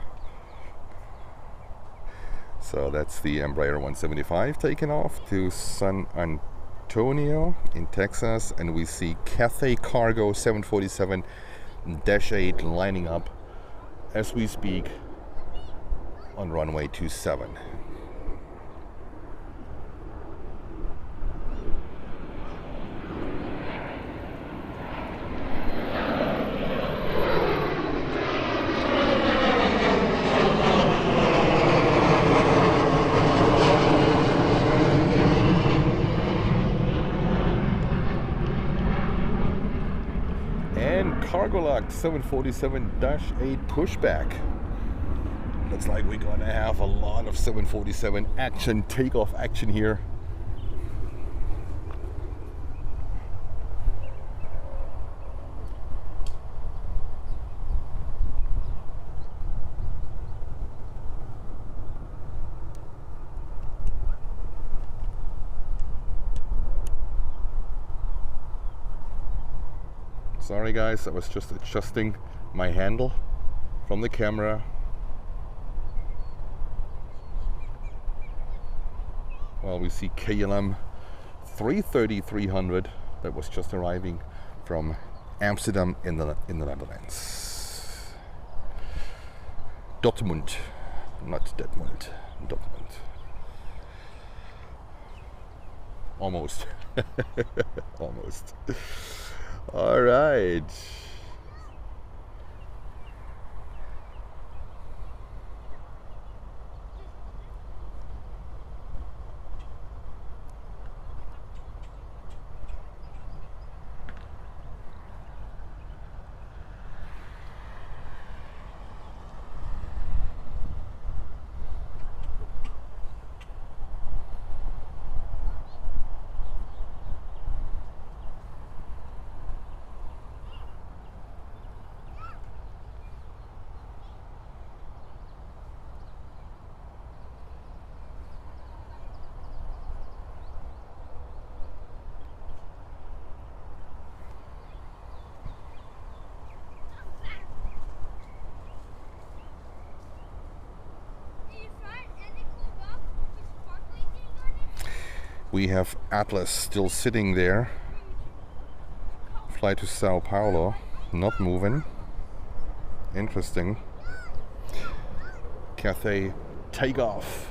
So that's the Embraer 175 taking off to San Antonio in Texas, and we see Cathay Cargo 747-8 lining up as we speak on runway 27. Cargolux 747-8 pushback. Looks like we're gonna have a lot of 747 action, takeoff action here. Sorry guys, I was just adjusting my handle from the camera. Well, we see KLM 330-300 that was just arriving from Amsterdam in the Netherlands. Dortmund, not Detmold, Dortmund. Almost. Almost. All right. We have Atlas still sitting there. Fly to Sao Paulo, not moving. Interesting. Cathay takeoff.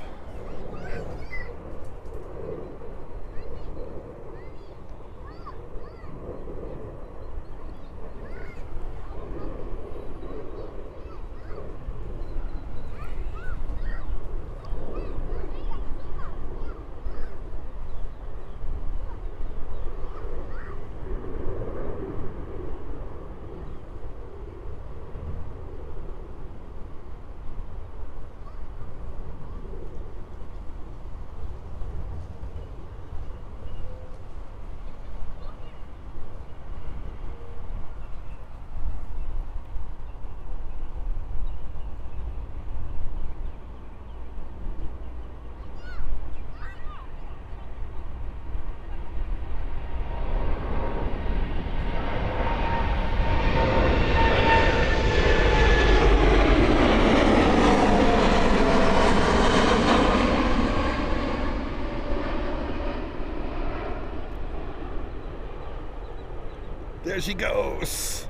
There she goes.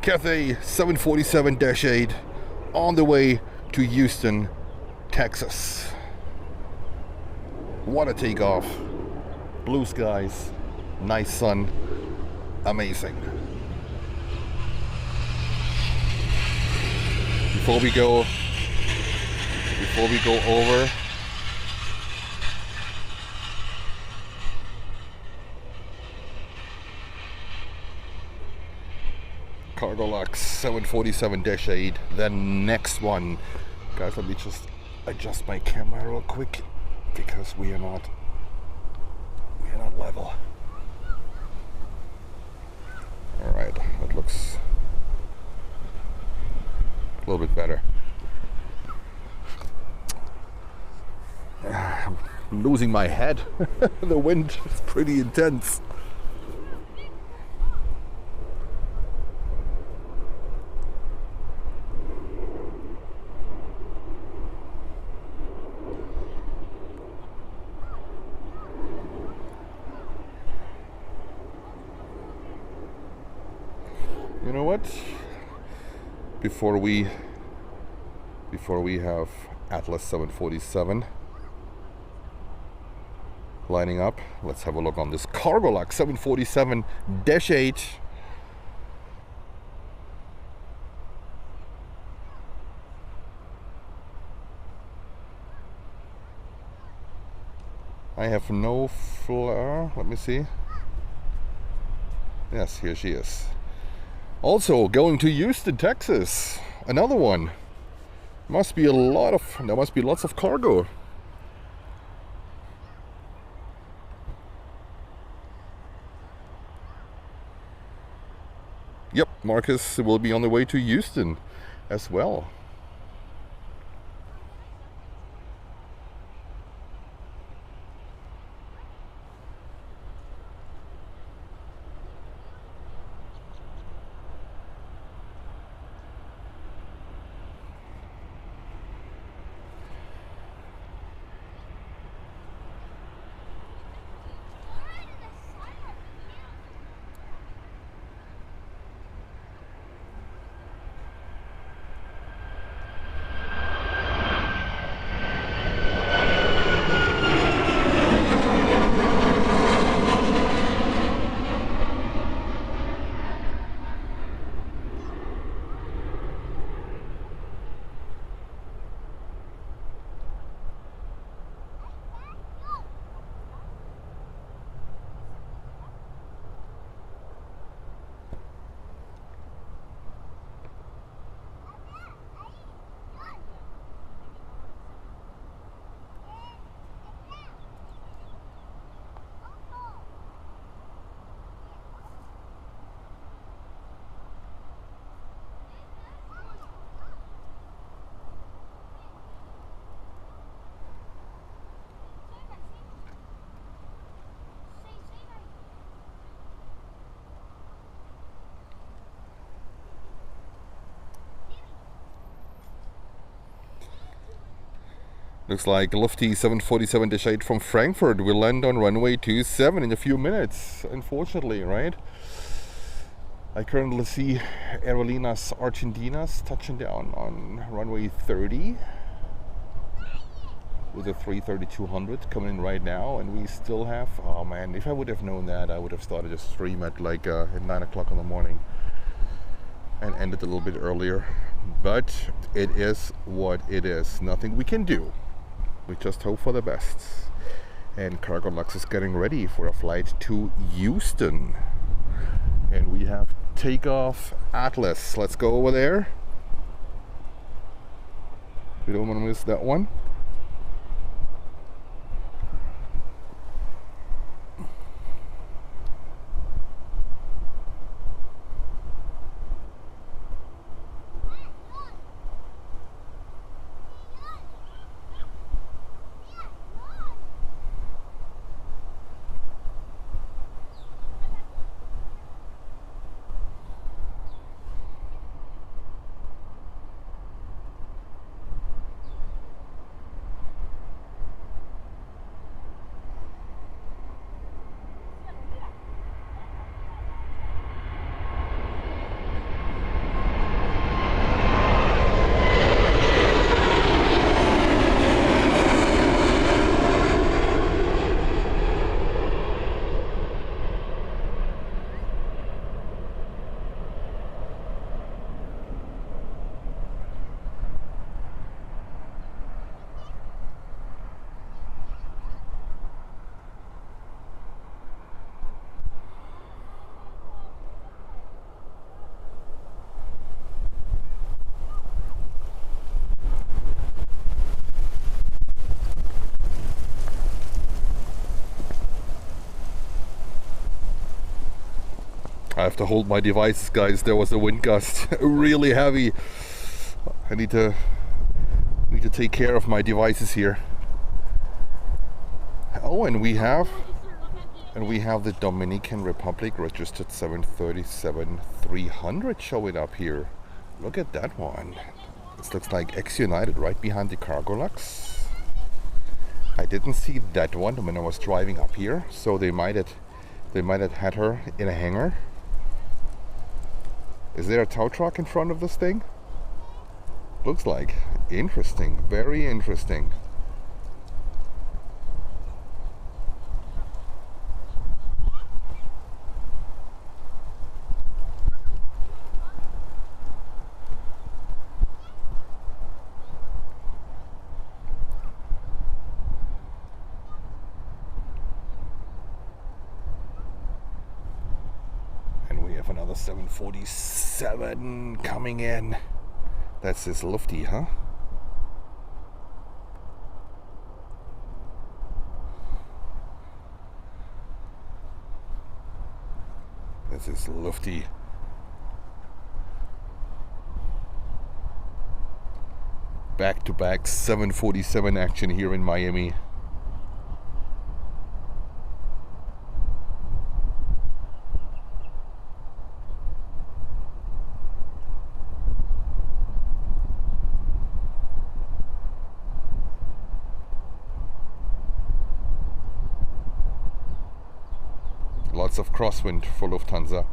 Cathay 747-8 on the way to Houston, Texas. What a takeoff. Blue skies, nice sun, amazing. Before we go over, Cargolux 747-8, the next one. Guys, let me just adjust my camera real quick because we are not level. All right, that looks a little bit better. I'm losing my head. The wind is pretty intense. You know what? Before we have Atlas 747 lining up, let's have a look on this Cargolux 747-8. I have no flare. Let me see. Yes, here she is. Also going to Houston, Texas. Another one. There must be lots of cargo. Yep, Marcus will be on the way to Houston as well. Looks like Lufthansa 747-8 from Frankfurt will land on runway 27 in a few minutes, unfortunately, right? I currently see Aerolíneas Argentinas touching down on runway 30 with a 330-200 coming in right now, and we still have, oh man, if I would have known that, I would have started a stream at like at 9 o'clock in the morning and ended a little bit earlier. But it is what it is. Nothing we can do. We just hope for the best. And Cargolux is getting ready for a flight to Houston. And we have takeoff Atlas. Let's go over there. We don't want to miss that one. have to hold my devices, guys. There was a wind gust, really heavy. I need to take care of my devices here. Oh, and we have the Dominican Republic registered 737-300 showing up here. Look at that one. This looks like ex-United right behind the Cargolux. I didn't see that one when I was driving up here, so they might have had her in a hangar. Is there a tow truck in front of this thing? Looks like. Interesting. Very interesting. And we have another 747 coming in. That's this Lufty, huh? This is Lufty. Back-to-back 747 action here in Miami. Lots of crosswind for Lufthansa.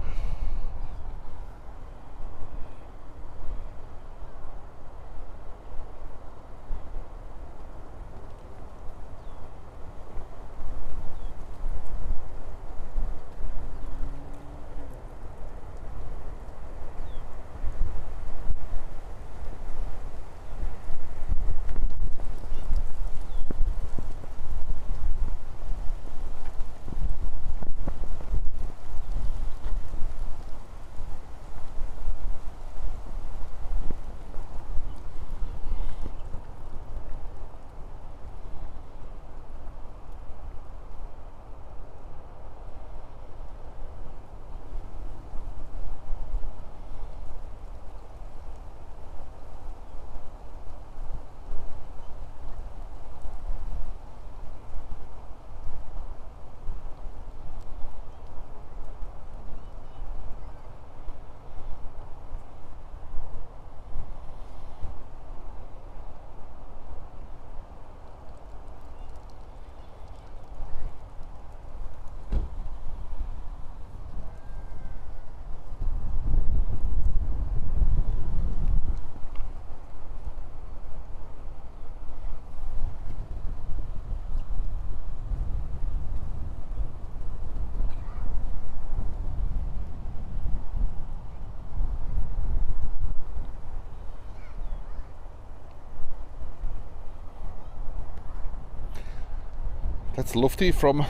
That's Lufty from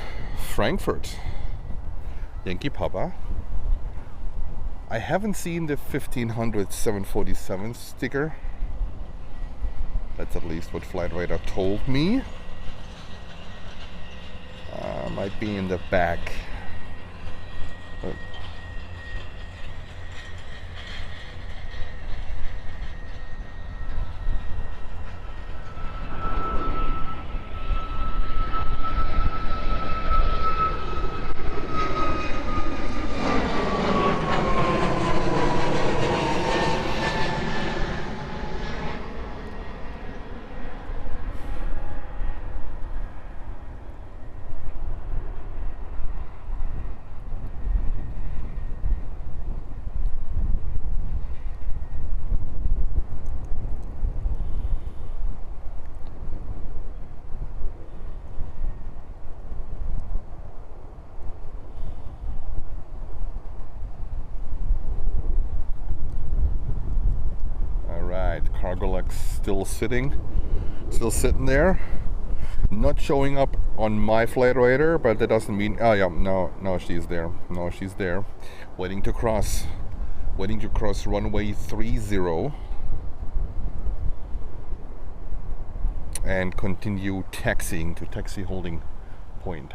Frankfurt. Yankee Papa. I haven't seen the 1500 747 sticker. That's at least what Flight Radar told me. Might be in the back. Cargolux still sitting there, not showing up on my flight radar, but that doesn't mean, oh yeah, no, she's there, waiting to cross runway 30 and continue taxiing to taxi holding point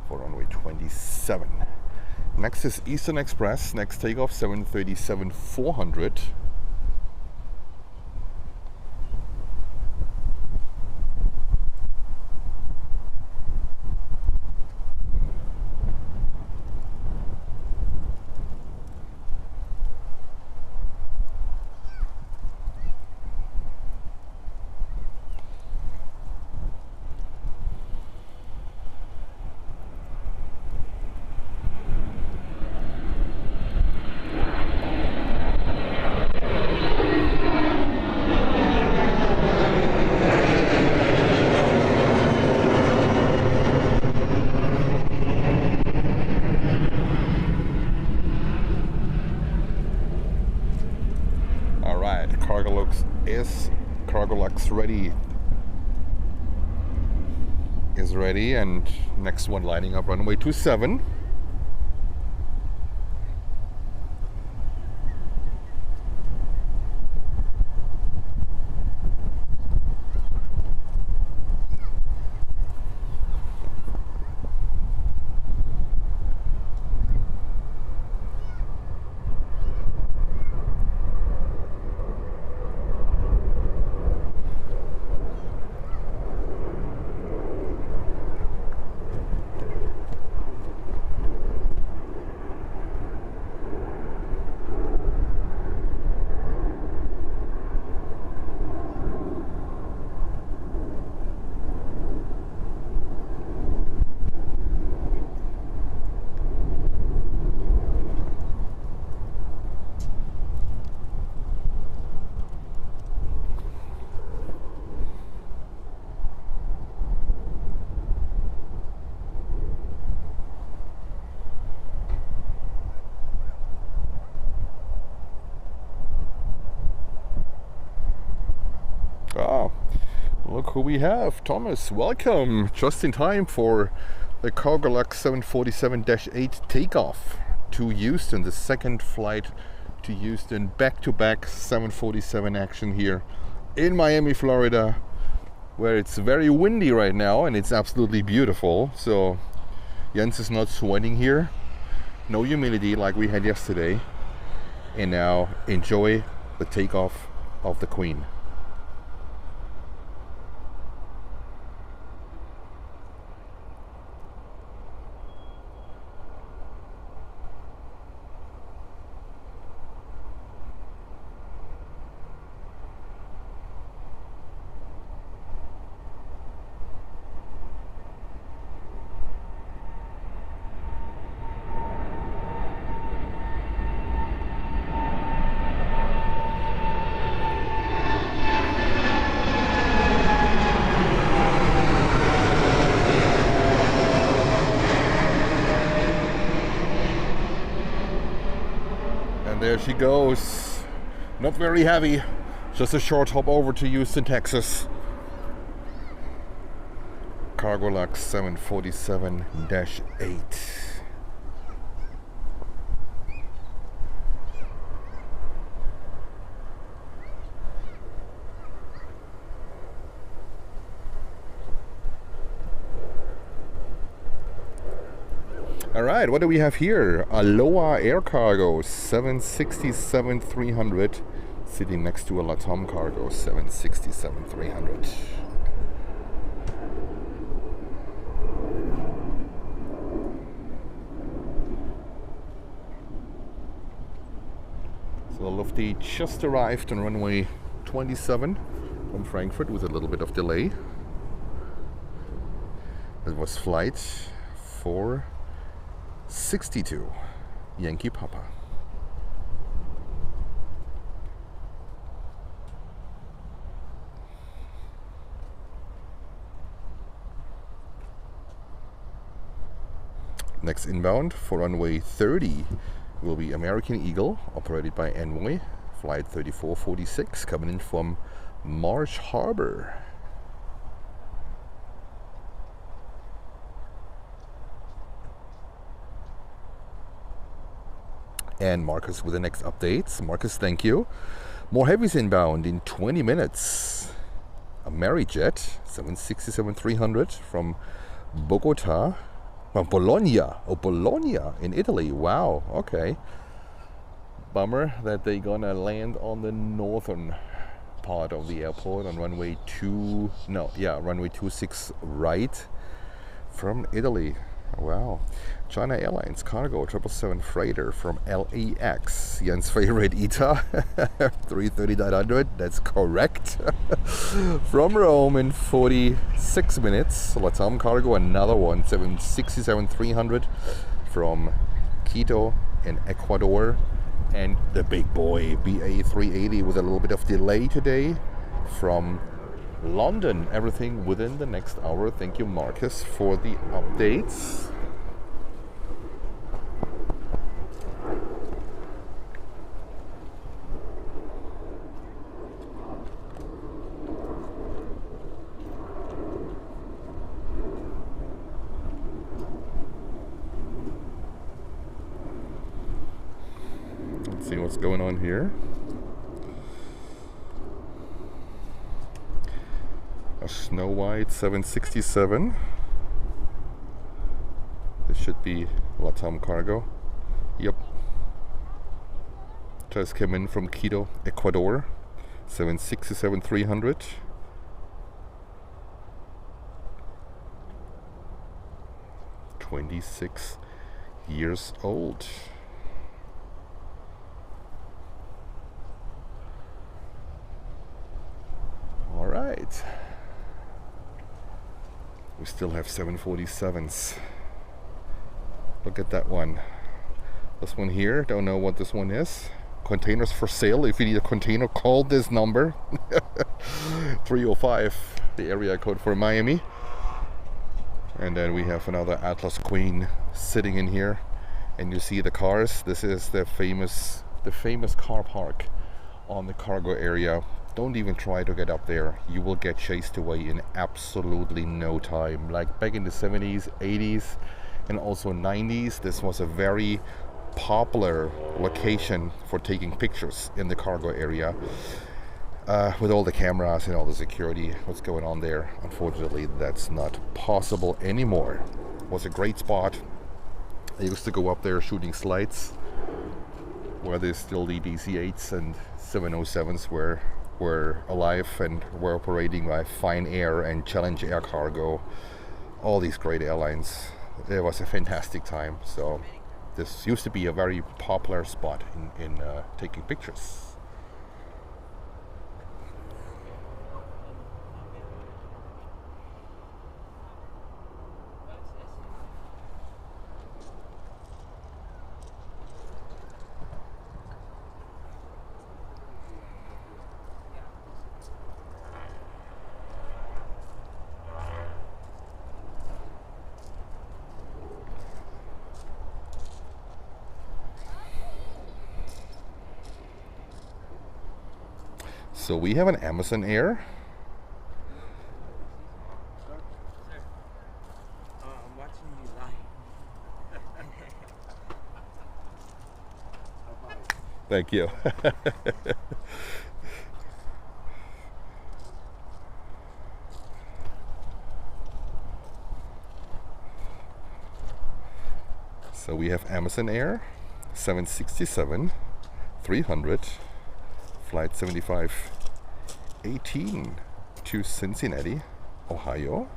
for runway 27. Next is Eastern Express. Next takeoff 737-400. Cargolux is ready, and next one lining up runway 27. Ah, look who we have. Thomas, welcome. Just in time for the Cargolux 747-8 takeoff to Houston, the second flight to Houston, back-to-back 747 action here in Miami, Florida, where it's very windy right now and it's absolutely beautiful. So Jens is not sweating here, no humidity like we had yesterday, and now enjoy the takeoff of the Queen. There she goes. Not very heavy, just a short hop over to Houston, Texas. Cargolux 747-8. Alright, what do we have here? Aloha Air Cargo 767-300 sitting next to a Latam Cargo 767-300. So Lufty just arrived on runway 27 from Frankfurt with a little bit of delay. It was flight 462, Yankee Papa. Next inbound for runway 30 will be American Eagle, operated by Envoy, flight 3446, coming in from Marsh Harbor. And Marcus with the next updates. Marcus, thank you. More heavies inbound in 20 minutes. Amerijet 767-300 from Bogota, Oh, Bologna. Oh, Bologna in Italy. Wow. Okay. Bummer that they're gonna land on the northern part of the airport on runway 26 right from Italy. Wow. China Airlines cargo 777 freighter from LAX. Jens' favorite ITA 330-900. That's correct. From Rome in 46 minutes. Latam cargo, another one 767-300 from Quito in Ecuador. And the big boy BA380 with a little bit of delay today from London. Everything within the next hour. Thank you, Marcus, for the updates. Let's see what's going on here. A Snow White 767. This should be Latam cargo. Yep. Just came in from Quito, Ecuador. 767-300. "26 years old. All right. We still have 747s. Look at that one. This one here, don't know what this one is. Containers for sale. If you need a container, call this number. 305, the area code for Miami. And then we have another Atlas Queen sitting in here. And you see the cars. This is the famous car park on the cargo area. Don't even try to get up there. You will get chased away in absolutely no time. Like back in the 70s, 80s, and also 90s, this was a very popular location for taking pictures in the cargo area. With all the cameras and all the security, what's going on there. Unfortunately, that's not possible anymore. It was a great spot. I used to go up there shooting slides where there's still the DC-8s and 707s were alive and were operating by Fine Air and Challenge Air Cargo, all these great airlines. It was a fantastic time. So this used to be a very popular spot in taking pictures. So we have an Amazon Air. I'm watching you live. Thank you. So we have Amazon Air 767 300 flight 7518 to Cincinnati, Ohio.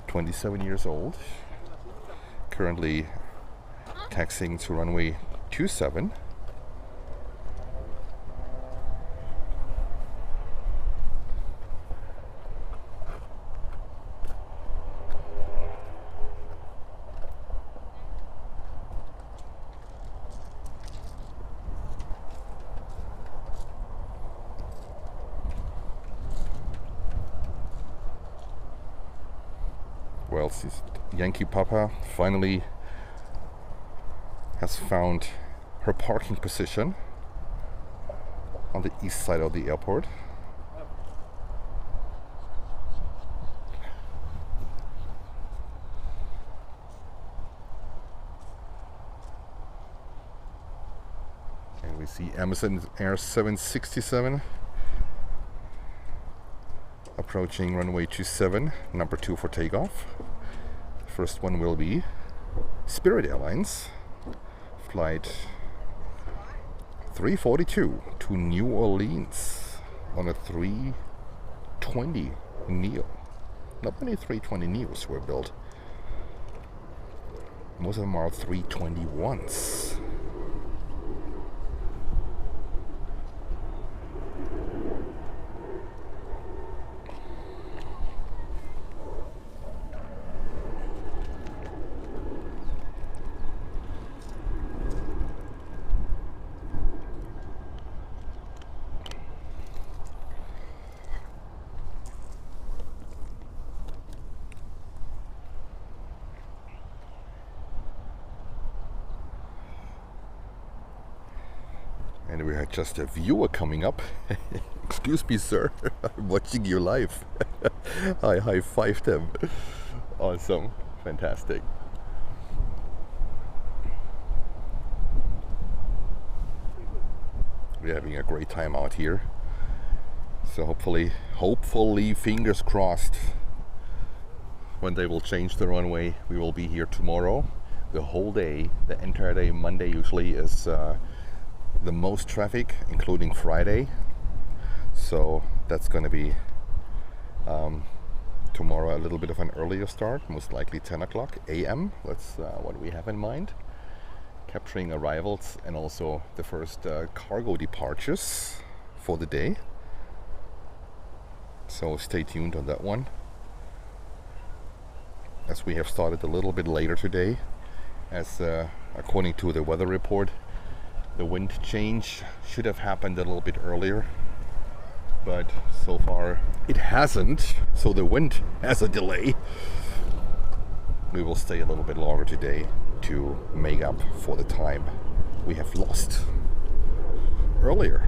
27 years old. Currently taxiing to runway 27. Well, Yankee Papa finally has found her parking position on the east side of the airport. And we see Amazon Air 767 approaching runway 27, number 2 for takeoff. First one will be Spirit Airlines flight 342 to New Orleans on a 320 Neo. Not many 320 Neos were built. Most of them are 321s. And we had just a viewer coming up. Excuse me, sir. I'm watching you live. I high-fived him. Awesome. Fantastic. We're having a great time out here. So hopefully, fingers crossed, when they will change the runway, we will be here tomorrow. The whole day, the entire day. Monday usually is the most traffic, including Friday, so that's going to be tomorrow a little bit of an earlier start, most likely 10 o'clock a.m. That's what we have in mind, capturing arrivals and also the first cargo departures for the day, so stay tuned on that one, as we have started a little bit later today, as according to the weather report. The wind change should have happened a little bit earlier, but so far it hasn't, so the wind has a delay. We will stay a little bit longer today to make up for the time we have lost earlier.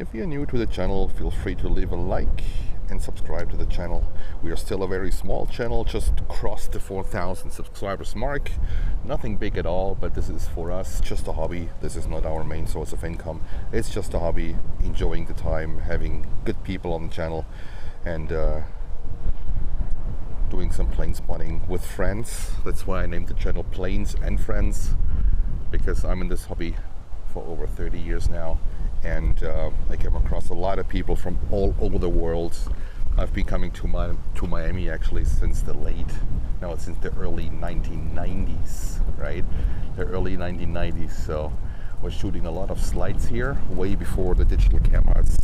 If you're new to the channel, feel free to leave a like and subscribe to the channel. We are still a very small channel, just crossed the 4,000 subscribers mark. Nothing big at all, but this is for us just a hobby. This is not our main source of income. It's just a hobby, enjoying the time, having good people on the channel, and doing some plane spotting with friends. That's why I named the channel Planes and Friends, because I'm in this hobby for over 30 years now. And I came across a lot of people from all over the world. I've been coming to Miami actually since the early 1990s, right? The early 1990s. So I was shooting a lot of slides here, way before the digital cameras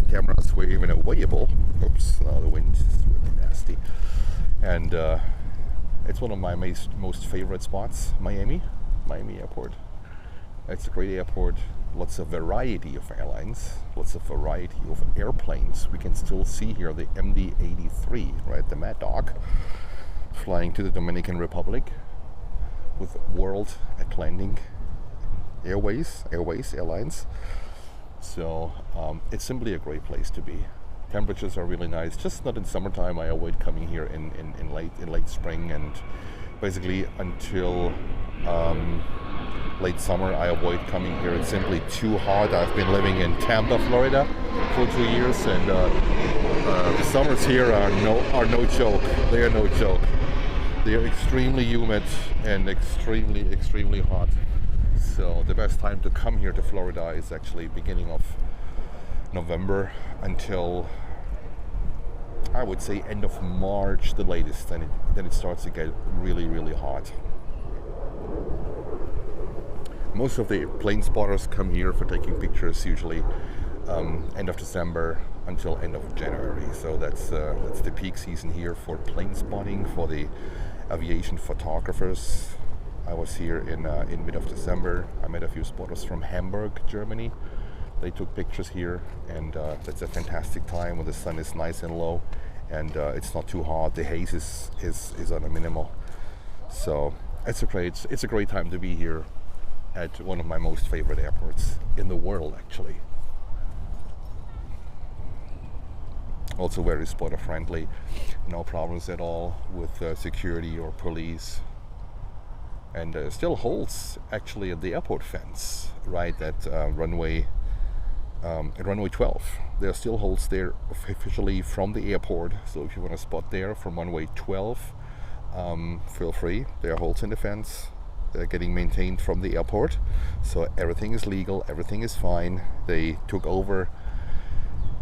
were even available. Oops, the wind is really nasty. And it's one of my most favorite spots, Miami Airport. It's a great airport. Lots of variety of airlines, lots of variety of airplanes. We can still see here the MD-83, right, the Mad Dog, flying to the Dominican Republic with World Atlantic Airways Airlines. So it's simply a great place to be. Temperatures are really nice, just not in summertime. I avoid coming here in late spring, and basically until late summer I avoid coming here. It's simply too hot. I've been living in Tampa, Florida for 2 years, and the summers here are no joke. They are no joke. They are extremely humid and extremely hot. So the best time to come here to Florida is actually beginning of November until, I would say, end of March, the latest. Then it starts to get really hot. Most of the plane spotters come here for taking pictures, usually end of December until end of January. So that's the peak season here for plane spotting, for the aviation photographers. I was here in mid of December. I met a few spotters from Hamburg, Germany. They took pictures here, and that's a fantastic time when the sun is nice and low, and it's not too hot. The haze is on a minimal. So it's a great time to be here at one of my most favorite airports in the world, actually. Also very spotter friendly, no problems at all with security or police. And still holds actually at the airport fence, right at runway 12. There are still holds there officially from the airport. So if you want to spot there from runway 12, feel free. There are holds in the fence. They're getting maintained from the airport. So everything is legal, everything is fine. They took over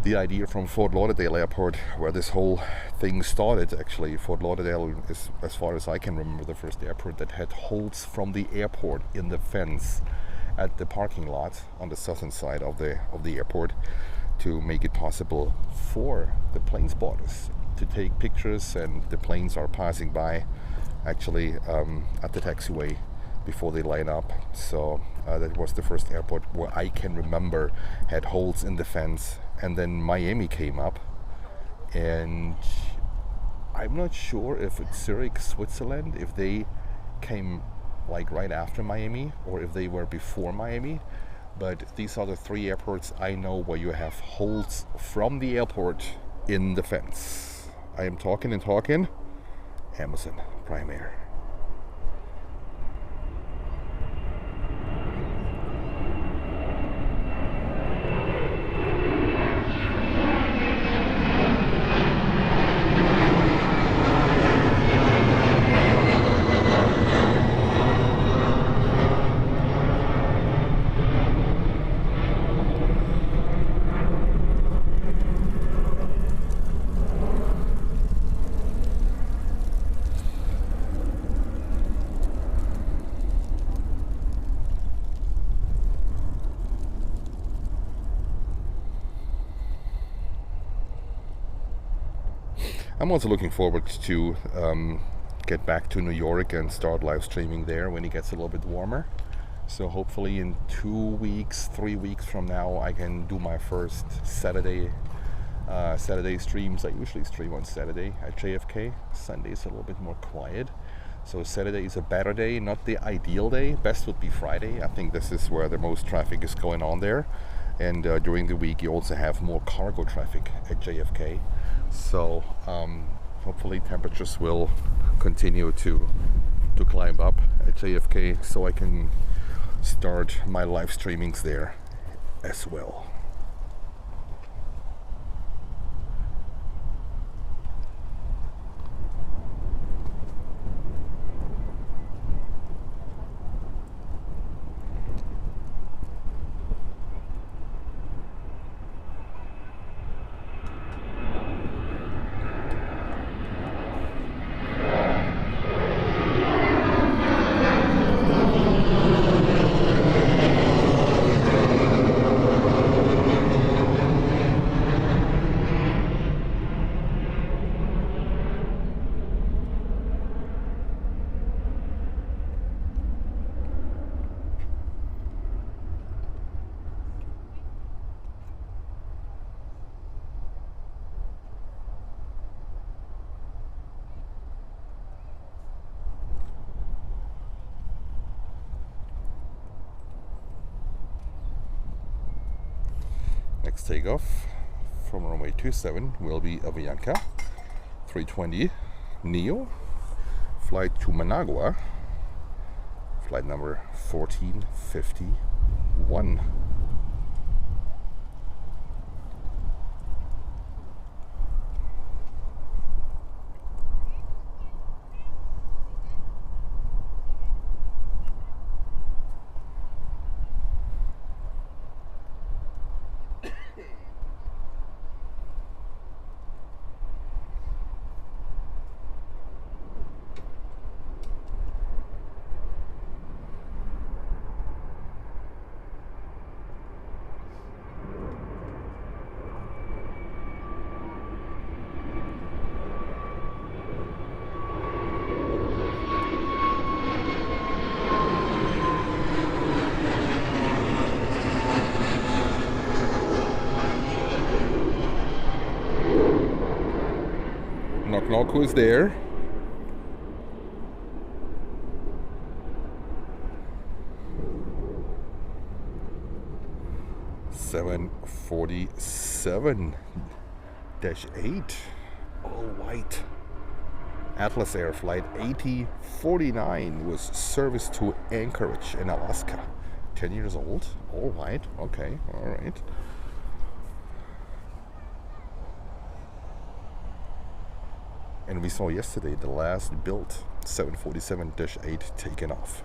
the idea from Fort Lauderdale Airport, where this whole thing started. Actually, Fort Lauderdale is, as far as I can remember, the first airport that had holds from the airport in the fence at the parking lot on the southern side of the airport, to make it possible for the plane spotters to take pictures, and the planes are passing by actually at the taxiway before they line up. So that was the first airport where I can remember had holes in the fence. And then Miami came up, and I'm not sure if it's Zurich, Switzerland, if they came like right after Miami or if they were before Miami. But these are the three airports I know where you have holes from the airport in the fence. I am talking Amazon Prime Air. I'm also looking forward to get back to New York and start live streaming there when it gets a little bit warmer. So hopefully in 2 weeks, 3 weeks from now, I can do my first Saturday streams. I usually stream on Saturday at JFK. Sunday is a little bit more quiet. So Saturday is a better day, not the ideal day. Best would be Friday. I think this is where the most traffic is going on there. And during the week, you also have more cargo traffic at JFK. So hopefully temperatures will continue to climb up at JFK, so I can start my live streamings there as well. Next takeoff from runway 27 will be Avianca 320 Neo, flight to Managua, flight number 1451. Knock knock, who's there? $747 747-8, all white. Atlas Air flight 8049 was service to Anchorage in Alaska. 10 years old, all white, okay, all right. And we saw yesterday the last built 747-8 taken off.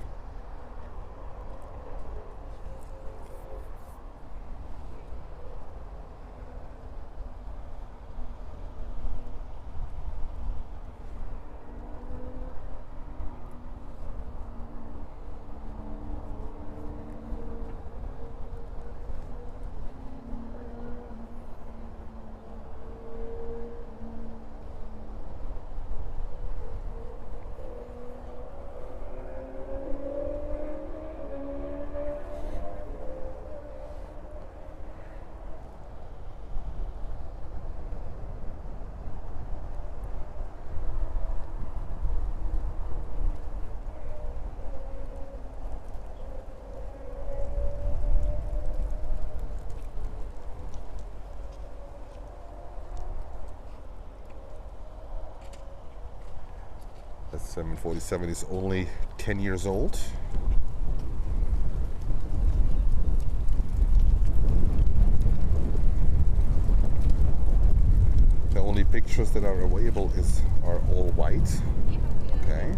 That 747 is only 10 years old. The only pictures that are available are all white. Okay.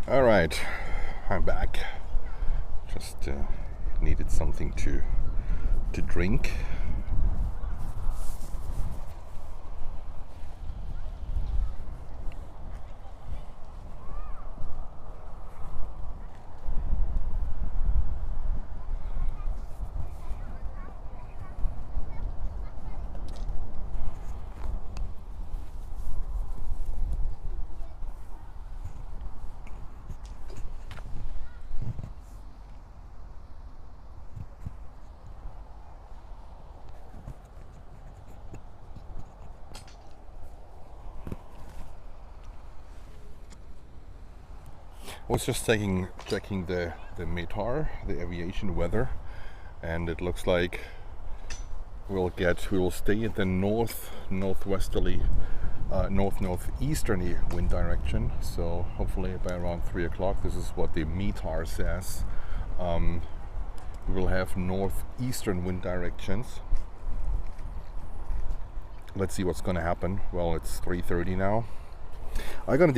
All right, I'm back. Just needed something to drink. I was just checking the METAR, the aviation weather, and it looks like we will stay in the northeasterly wind direction. So hopefully by around 3 o'clock, this is what the METAR says. We will have northeastern wind directions. Let's see what's going to happen. Well, it's 3:30 now. I'm gonna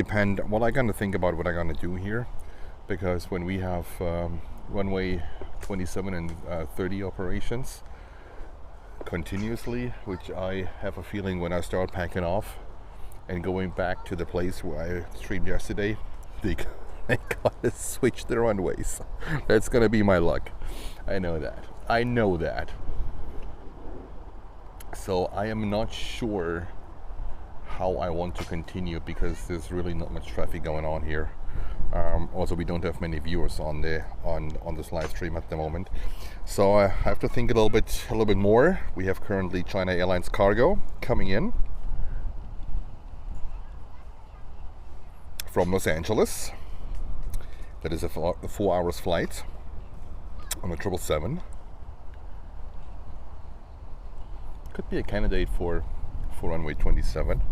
think about what I'm gonna do here, because when we have runway 27 and 30 operations continuously, which I have a feeling when I start packing off and going back to the place where I streamed yesterday, they gotta switch the runways. That's gonna be my luck. I know that. So I am not sure how I want to continue, because there's really not much traffic going on here. Also, we don't have many viewers on this live stream at the moment, so I have to think a little bit more. We have currently China Airlines cargo coming in from Los Angeles. That is a 4 hours flight on the 777. Could be a candidate for runway 27.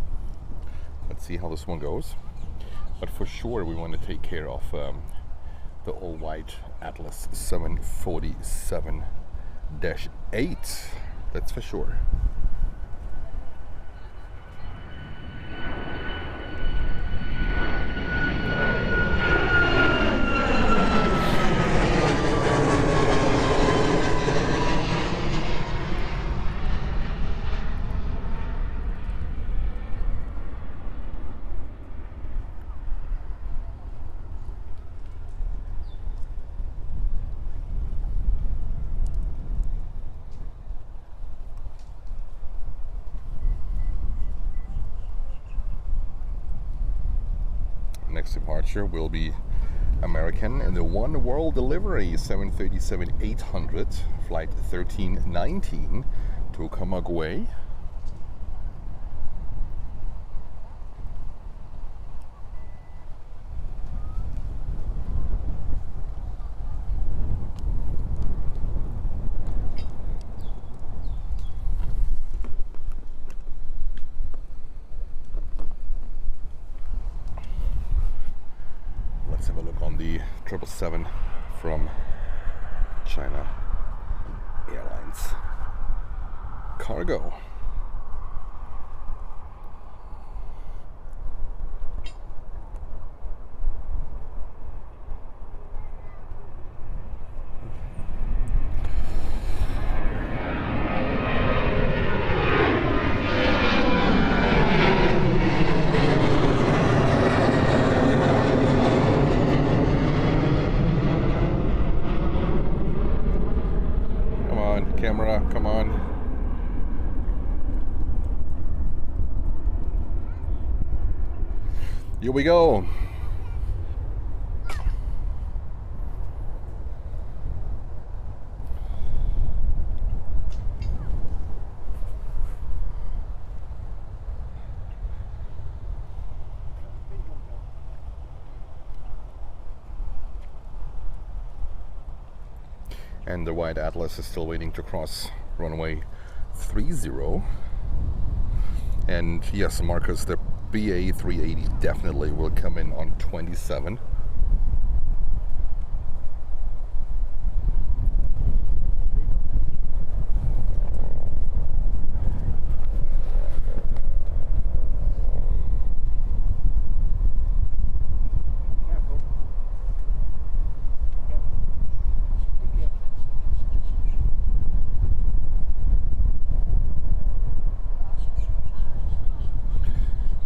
Let's see how this one goes. But for sure, we want to take care of the all-white Atlas 747-8. That's for sure. Next departure will be American in the One World delivery 737-800, flight 1319 to Camagüey. Let's have a look on the 777 from China Airlines cargo. Camera, come on. Here we go. And the white Atlas is still waiting to cross runway 30. And yes, Marcus, the BA 380 definitely will come in on 27.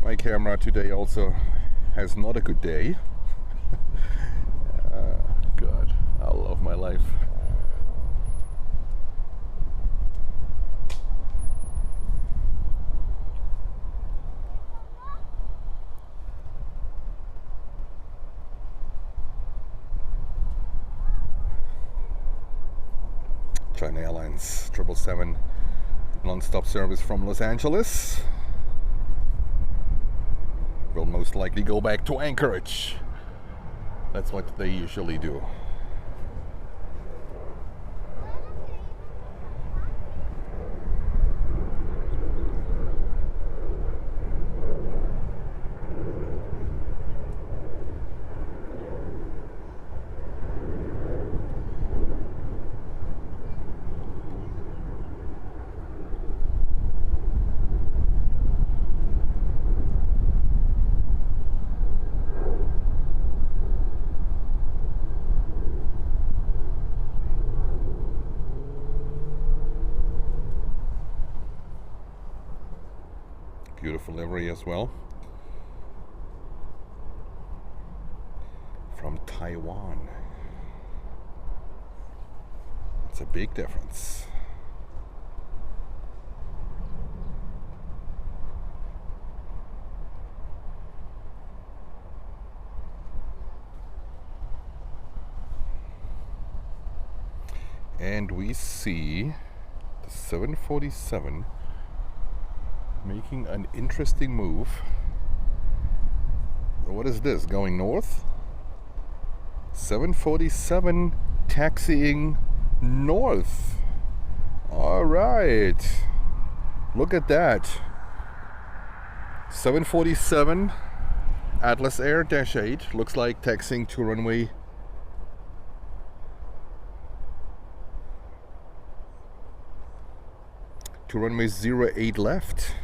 My camera today also has not a good day. God, I love my life. China Airlines 777 Nonstop service from Los Angeles. Will most likely go back to Anchorage. That's what they usually do. Beautiful livery as well. From Taiwan. It's a big difference. And we see the 747 making an interesting move. What is this? Going north? 747 taxiing north. All right. Look at that. 747 Atlas Air -8 looks like taxiing to runway . To runway 08 left.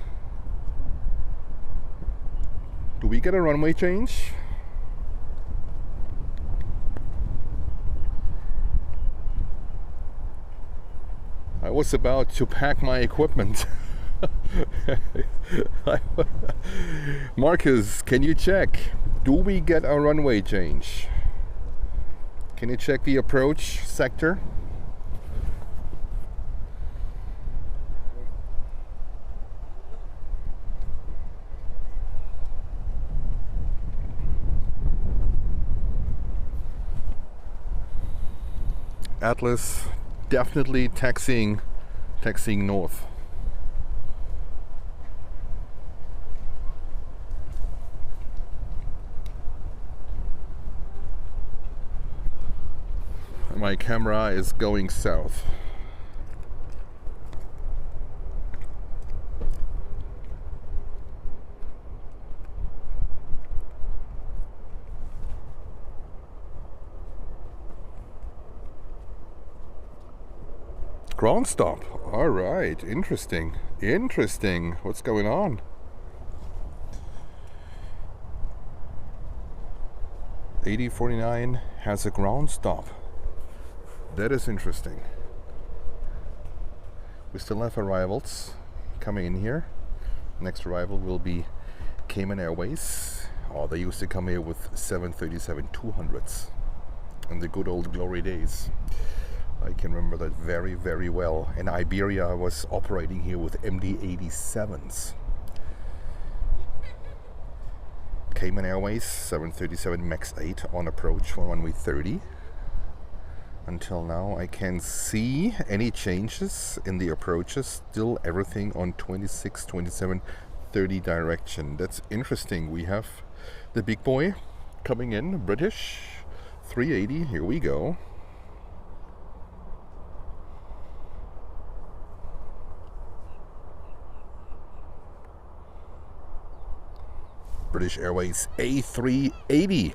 Do we get a runway change? I was about to pack my equipment. Marcus, can you check? Do we get a runway change? Can you check the approach sector? Atlas definitely taxiing north. My camera is going south. Ground stop. All right. Interesting. What's going on? $80.49 has a ground stop. That is interesting. We still have arrivals coming in here. Next arrival will be Cayman Airways. Oh, they used to come here with 737-200s in the good old glory days. I can remember that very, very well. And Iberia was operating here with MD-87s. Cayman Airways 737 MAX 8 on approach for runway 30. Until now I can't see any changes in the approaches. Still everything on 26, 27, 30 direction. That's interesting. We have the big boy coming in, British 380. Here we go. British Airways A380.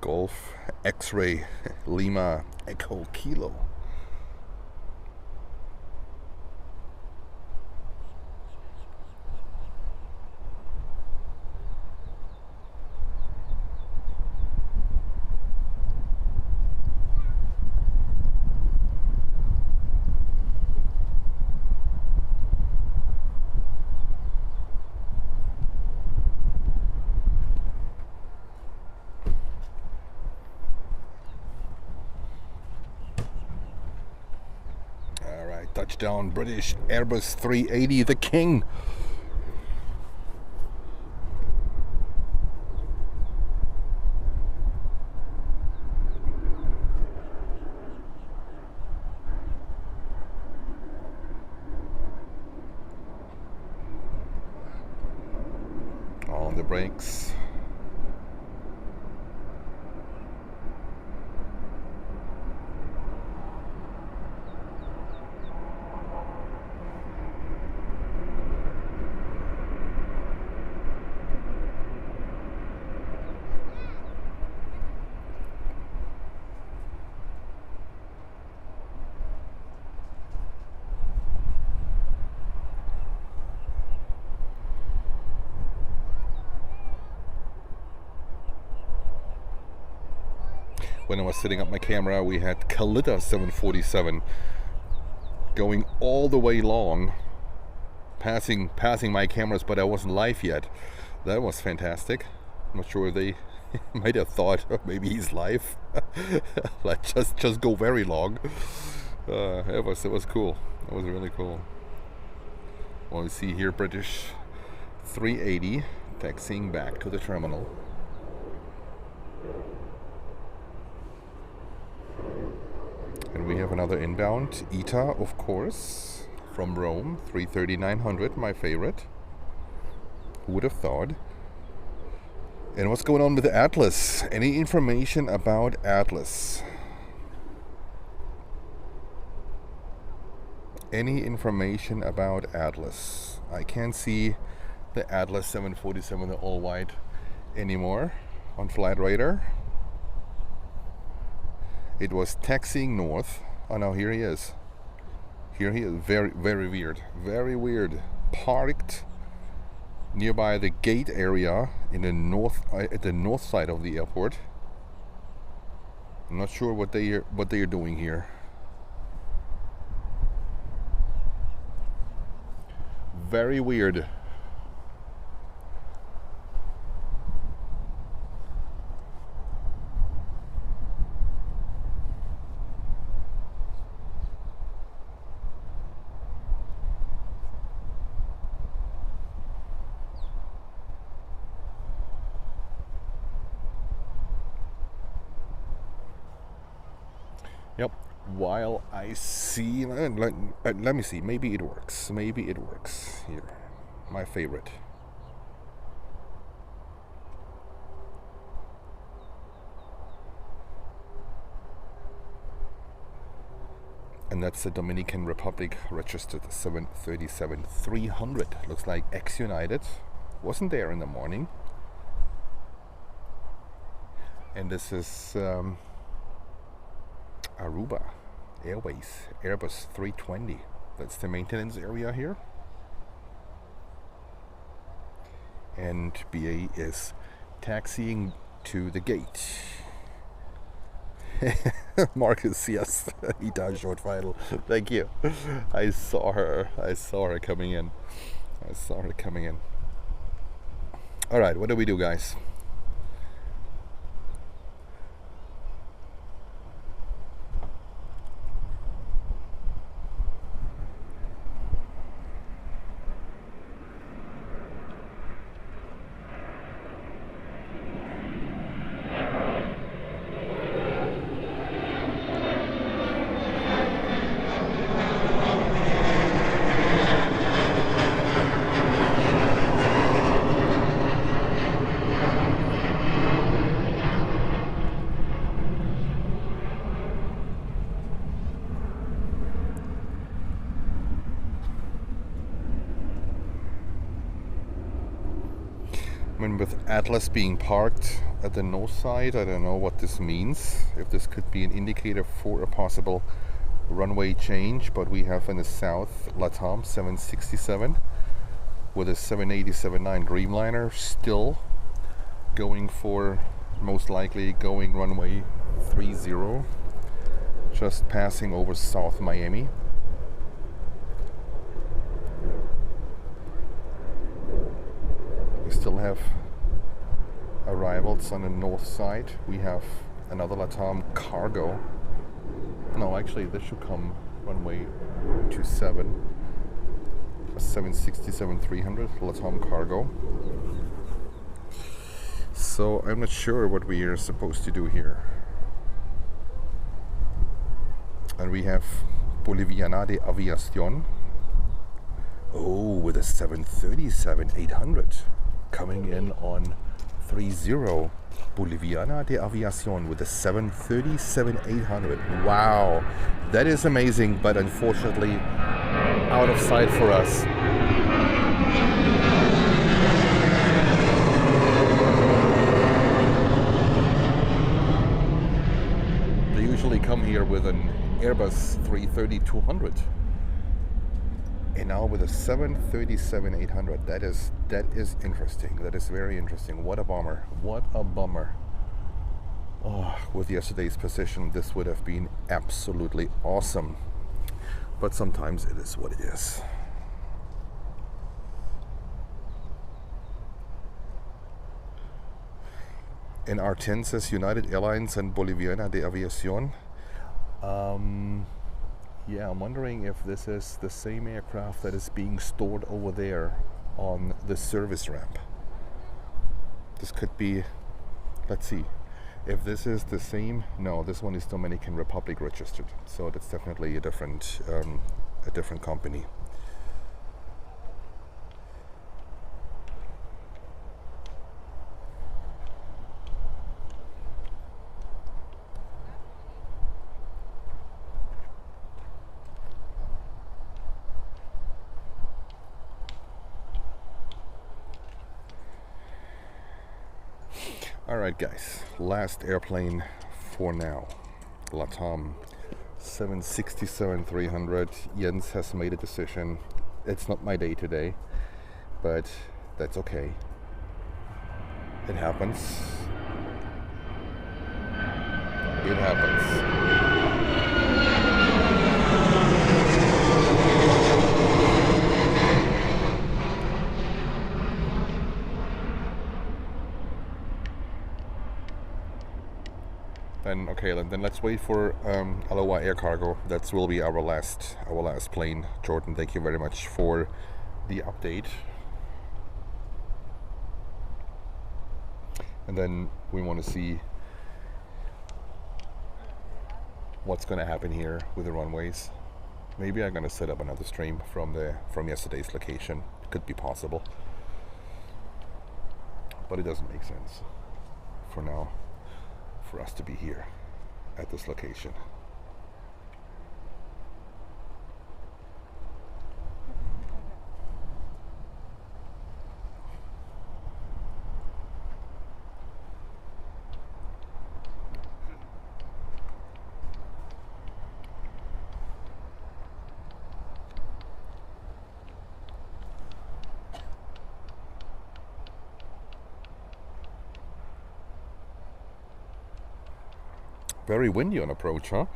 Golf X-Ray Lima Echo Kilo. Touchdown, British Airbus 380, the king. On the brakes. When I was setting up my camera, we had Kalita 747 going all the way long, passing my cameras, but I wasn't live yet. That was fantastic. I'm not sure if they might have thought, oh, maybe he's live. Like just go very long. It was cool. It was really cool. Well, you see here, British 380 taxiing back to the terminal. And we have another inbound, ITA, of course, from Rome, 330-900, my favorite. Who would have thought? And what's going on with the Atlas? Any information about Atlas? Any information about Atlas? I can't see the Atlas 747, the all-white, anymore on Flight Radar. It was taxiing north. Oh no, here he is. Here he is. Very, very weird. Very weird. Parked nearby the gate area in the north, at the north side of the airport. I'm not sure what they are doing here. Very weird. Yep. While I see, let me see. Maybe it works. Maybe it works. Here, my favorite. And that's the Dominican Republic registered 737-300. Looks like ex-United. Wasn't there in the morning. And this is Aruba Airways Airbus 320. That's the maintenance area here. And BA is taxiing to the gate. Marcus, yes, he does short final. Thank you. I saw her coming in. All right, what do we do, guys? even with Atlas being parked at the north side, I don't know what this means. If this could be an indicator for a possible runway change, but we have in the south LATAM 767 with a 787-9 Dreamliner still going for, most likely going runway 30, just passing over South Miami. We still have arrivals on the north side. We have another LATAM cargo. No, actually this should come runway 27, a 767-300 LATAM cargo. So I'm not sure what we are supposed to do here. And we have Boliviana de Aviación. Oh, with a 737-800 coming in on 30. Boliviana de Aviación with a 737-800. Wow, that is amazing, but unfortunately out of sight for us. They usually come here with an Airbus 330-200. And now with a 737-800, that is interesting. That is very interesting. What a bummer. What a bummer. Oh, with yesterday's position, this would have been absolutely awesome. But sometimes it is what it is. In our 10 says United Airlines and Boliviana de Aviación. Yeah, I'm wondering if this is the same aircraft that is being stored over there on the service ramp. This could be, let's see, if this is the same. No, this one is Dominican Republic registered, so that's definitely a different company. Alright guys, last airplane for now. LATAM 767-300. Jens has made a decision. It's not my day today, but that's okay. It happens. It happens. Then let's wait for Aloha Air Cargo. That will be our last plane. Jordan, thank you very much for the update. And then we want to see what's going to happen here with the runways. Maybe I'm going to set up another stream from yesterday's location. Could be possible, but it doesn't make sense for now for us to be here at this location. Very windy on approach, huh?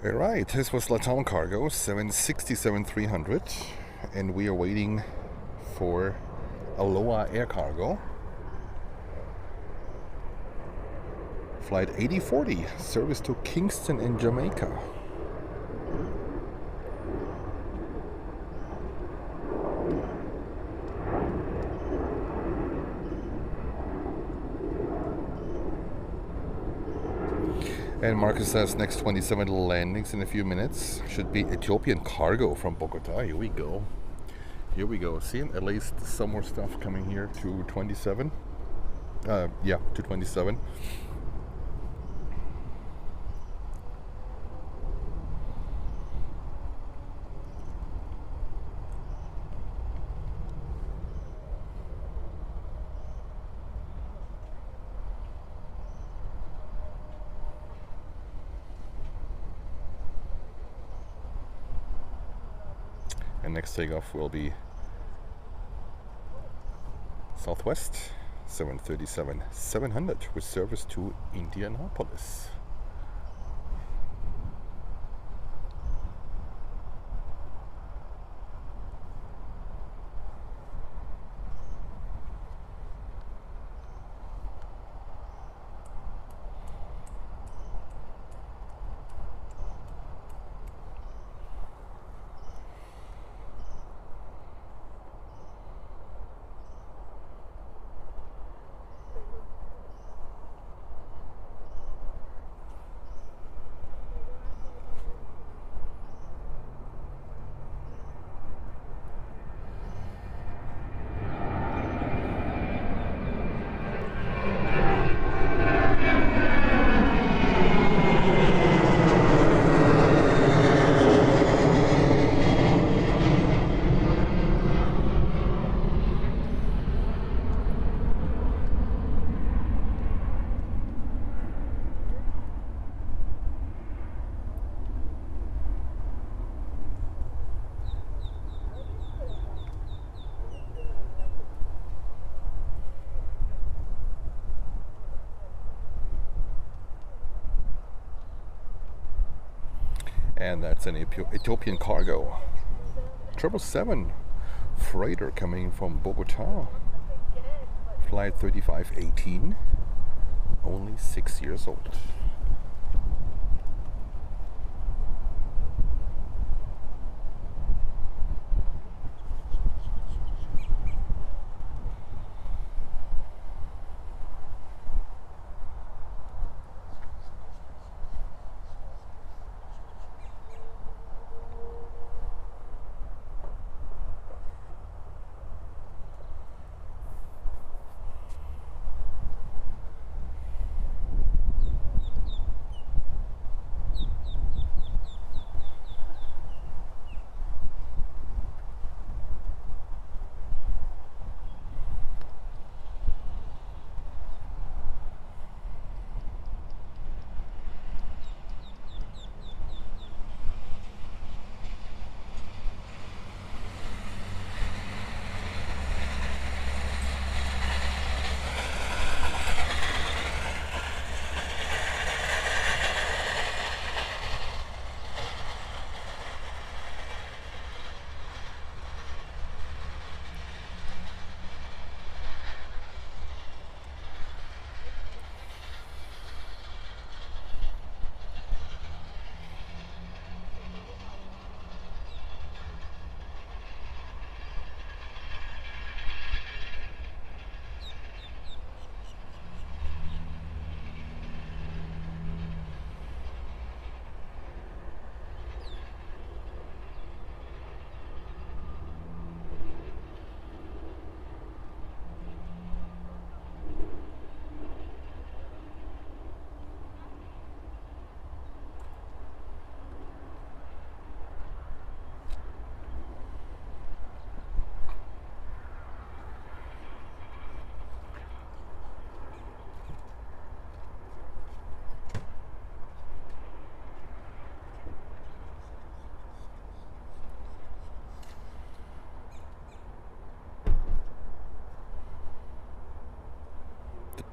Alright, this was Latam Cargo 767-300, and we are waiting for Aloha Air Cargo. Flight 8040, service to Kingston in Jamaica. And Marcus says next 27 landings in a few minutes should be Ethiopian Cargo from Bogota. Here we go. Here we go. See, at least some more stuff coming here to 27. Yeah, to 27. And next takeoff will be Southwest 737-700 with service to Indianapolis. And that's an Ethiopian Cargo 777 freighter coming from Bogota. Flight 3518, only 6 years old.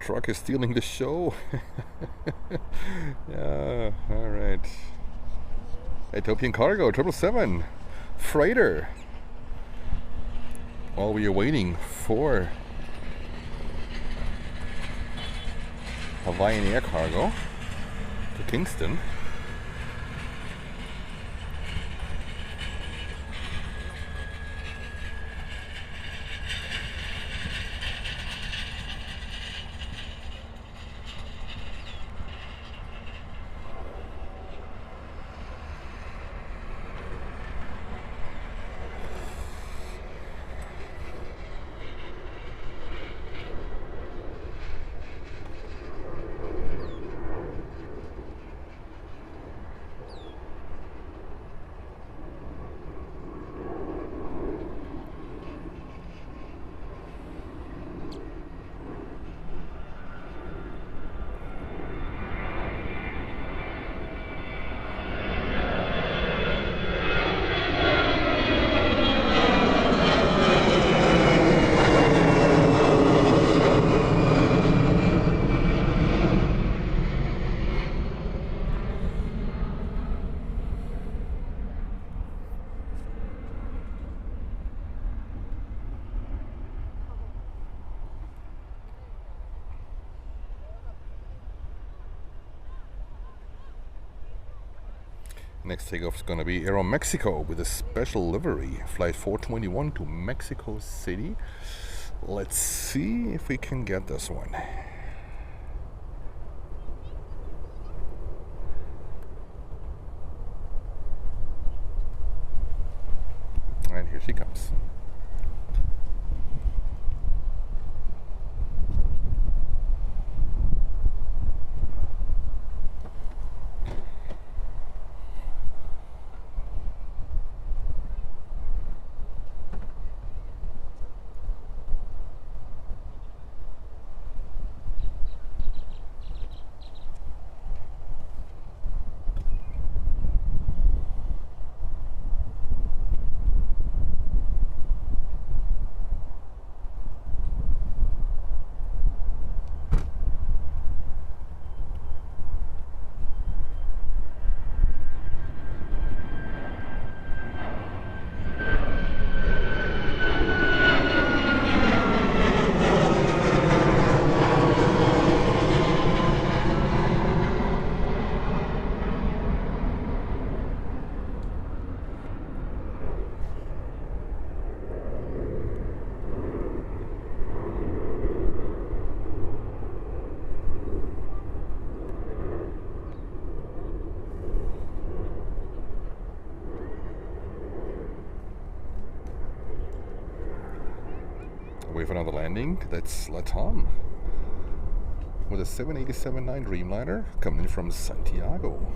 Truck is stealing the show. Yeah, all right. Ethiopian Cargo 777 freighter. While we are waiting for Hawaiian Air Cargo to Kingston. Next takeoff is going to be Aeromexico with a special livery. Flight 421 to Mexico City. Let's see if we can get this one. And here she comes. Wait for another landing. That's Latam with a 787-9 Dreamliner coming in from Santiago.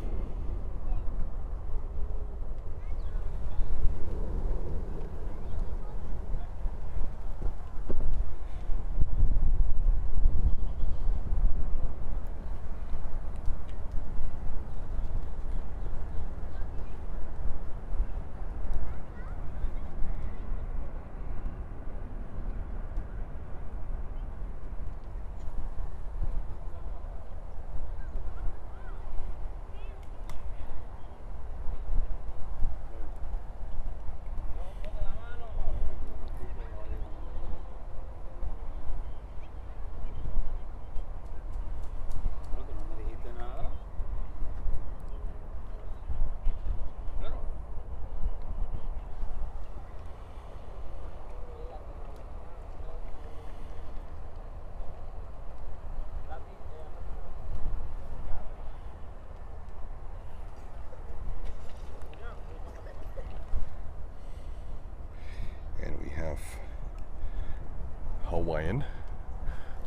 Hawaiian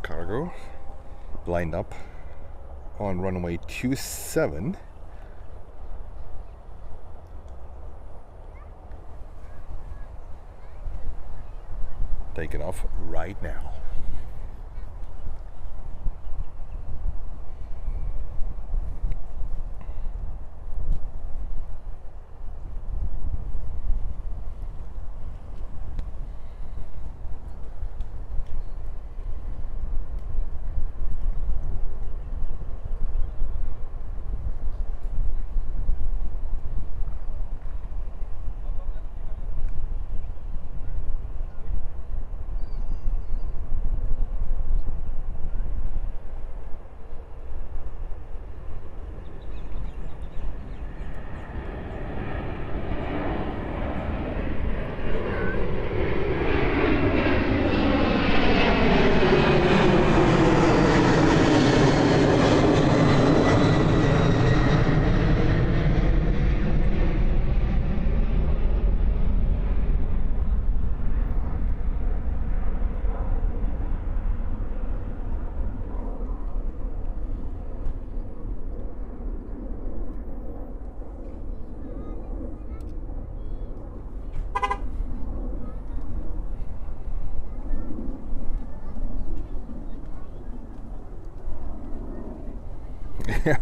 Cargo lined up on runway 27. Taking off right now.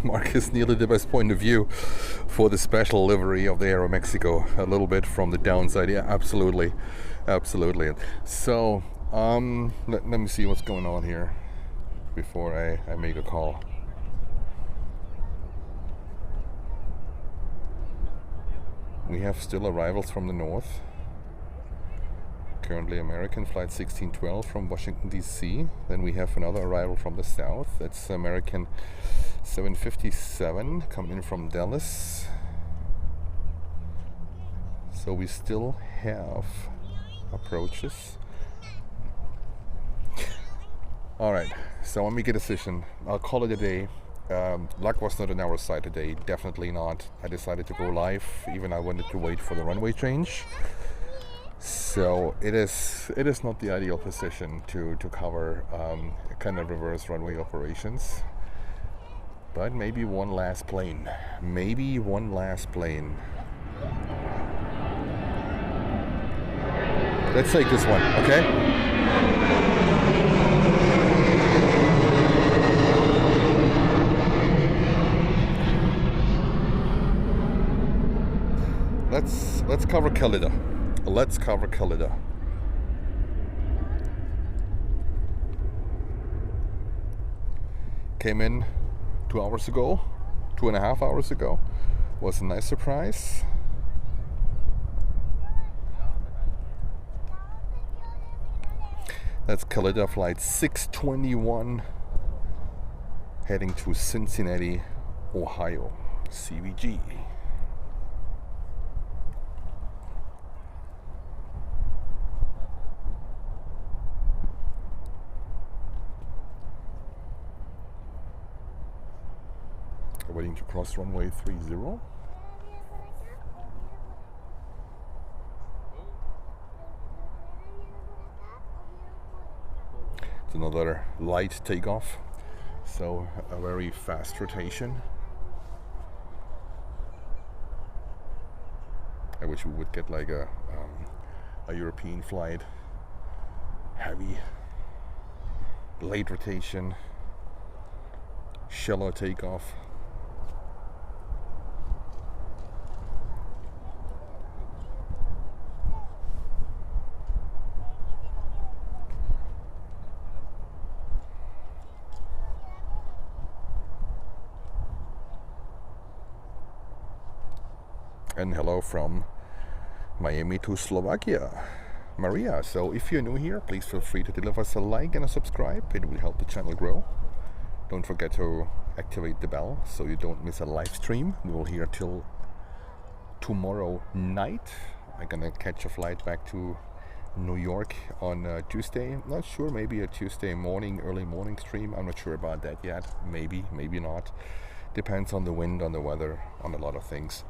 Mark is nearly the best point of view for the special livery of the Aeromexico. A little bit from the downside. Yeah, absolutely. Absolutely. So, let me see what's going on here before I make a call. We have still arrivals from the north. Currently American flight 1612 from Washington DC. Then we have another arrival from the south. That's American 757 coming in from Dallas. So we still have approaches. Alright, so I'll make a decision. I'll call it a day. Luck was not on our side today, definitely not. I decided to go live, even I wanted to wait for the runway change. So it is not the ideal position to cover kind of reverse runway operations. But maybe one last plane. Maybe one last plane. Let's take this one, okay? Let's cover Calida. Let's cover Calida. Came in 2 hours ago, 2.5 hours ago. Was a nice surprise. That's Calida flight 621 heading to Cincinnati, Ohio, CVG. Waiting to cross runway 30. It's another light takeoff, so a very fast rotation. I wish we would get like a European flight, heavy, late rotation, shallow takeoff. And hello from Miami to Slovakia, Maria. So if you're new here, please feel free to leave us a like and a subscribe. It will help the channel grow. Don't forget to activate the bell so you don't miss a live stream. We will here till tomorrow night. I'm gonna catch a flight back to New York on Tuesday. Not sure, maybe a Tuesday morning, early morning stream. I'm not sure about that yet. Maybe, maybe not. Depends on the wind, on the weather, on a lot of things.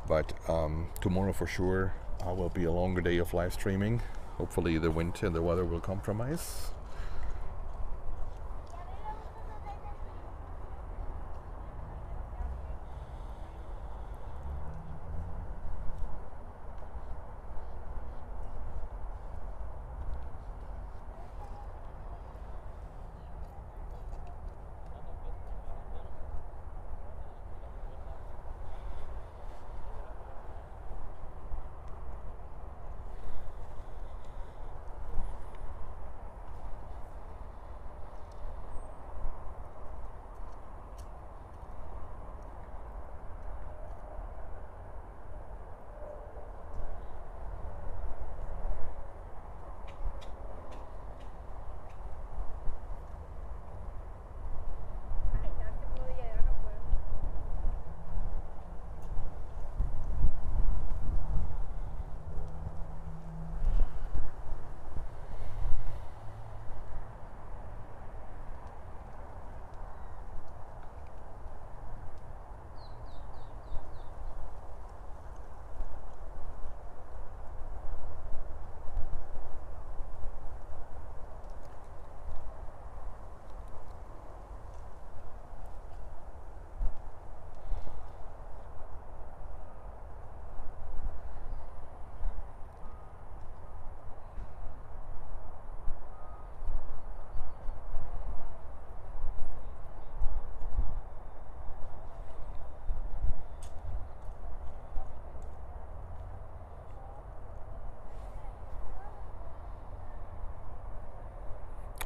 But tomorrow for sure will be a longer day of live streaming. Hopefully the wind and the weather will compromise.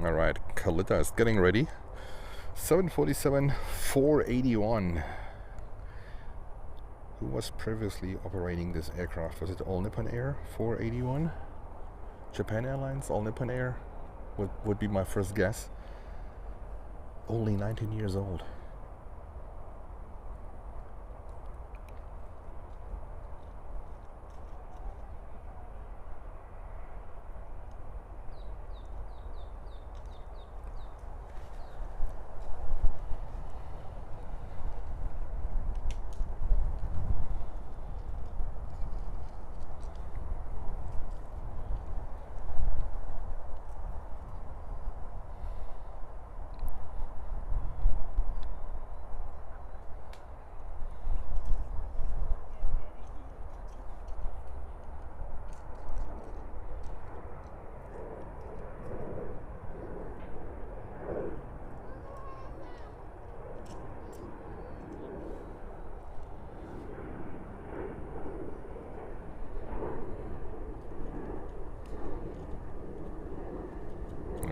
All right, Kalita is getting ready. 747-481. Who was previously operating this aircraft? Was it All Nippon Air 481? Japan Airlines, All Nippon Air would be my first guess. Only 19 years old.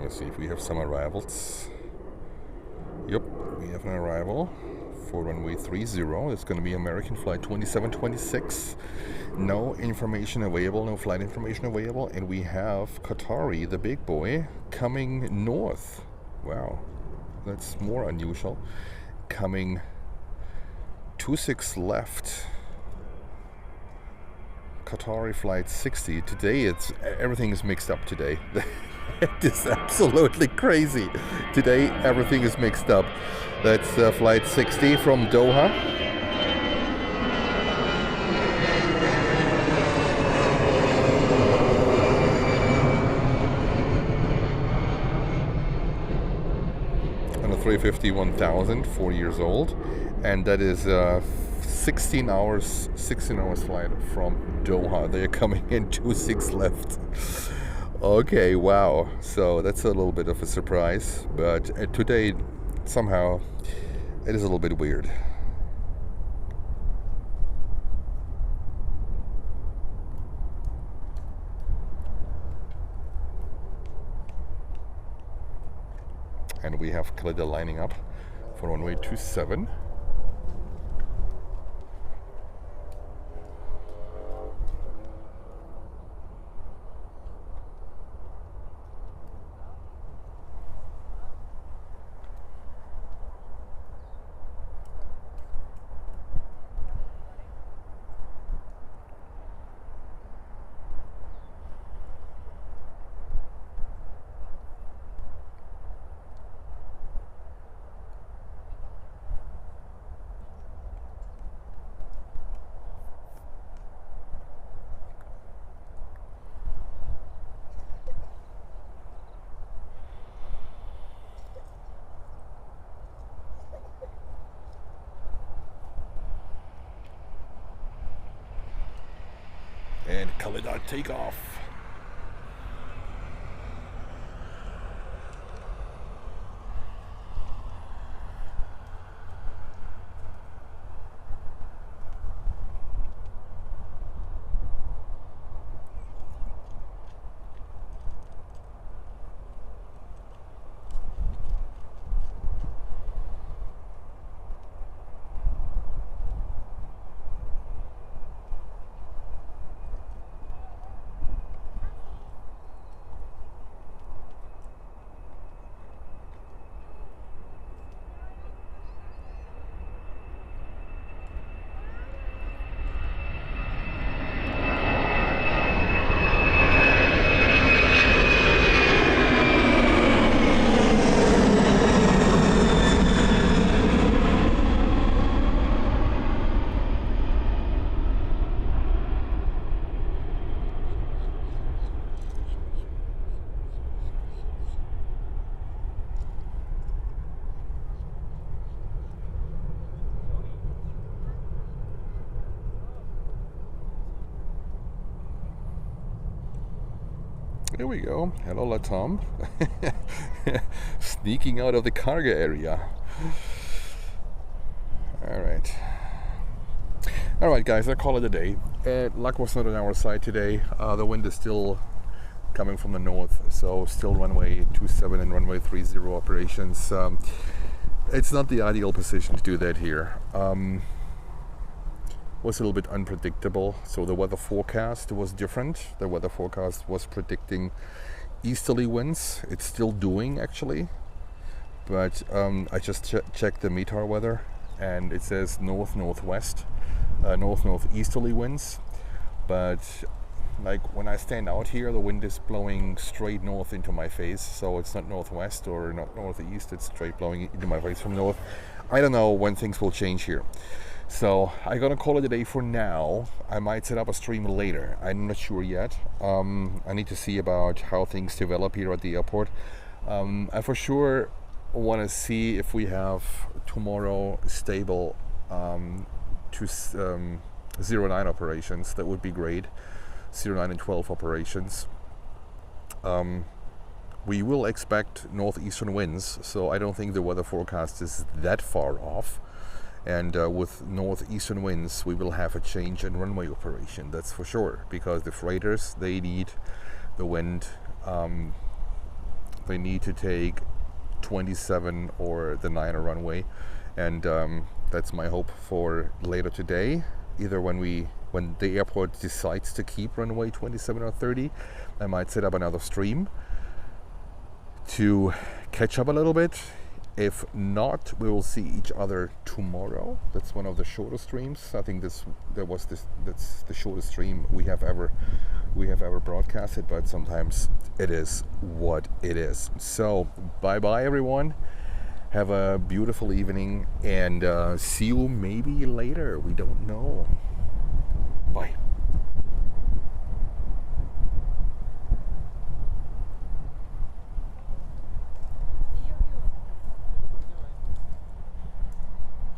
Let's see if we have some arrivals. Yep, we have an arrival for runway 30. It's going to be American flight 2726. No information available, no flight information available. And we have Qatari, the big boy, coming north. Wow, that's more unusual. Coming 26 left. Qatari flight 60. Today everything is mixed up today. It is absolutely crazy. Today everything is mixed up. That's flight 60 from Doha. And a 350-1000, 4 years old. And that is 16 hours flight from Doha. They're coming in 26 left. Okay, wow. So that's a little bit of a surprise, but today somehow it is a little bit weird. And we have Kalida lining up for runway 27. And Kalida takeoff. There we go. Hello, Latom. Sneaking out of the cargo area. All right, guys, I call it a day. Luck was not on our side today. The wind is still coming from the north. So still runway 27 and runway 30 operations. It's not the ideal position to do that here. Was a little bit unpredictable. So the weather forecast was different. The weather forecast was predicting easterly winds. It's still doing actually, but I just checked the METAR weather, and it says north-northwest, north-northeasterly winds. But like when I stand out here, the wind is blowing straight north into my face. So it's not northwest or not northeast. It's straight blowing into my face from north. I don't know when things will change here. So I'm gonna call it a day for now. I might set up a stream later. I'm not sure yet. I need to see about how things develop here at the airport. I for sure want to see if we have tomorrow stable 09 operations. That would be great. 09 and 12 operations. We will expect northeastern winds, so I don't think the weather forecast is that far off. And with northeastern winds, we will have a change in runway operation, that's for sure, because the freighters, they need the wind. They need to take 27 or the 9 runway, and that's my hope for later today. Either when the airport decides to keep runway 27 or 30, I might set up another stream to catch up a little bit. If not, we will see each other tomorrow. That's one of the shorter streams. I think that's the shortest stream we have ever broadcasted, but sometimes it is what it is. So bye bye everyone. Have a beautiful evening, and see you maybe later. We don't know. Bye.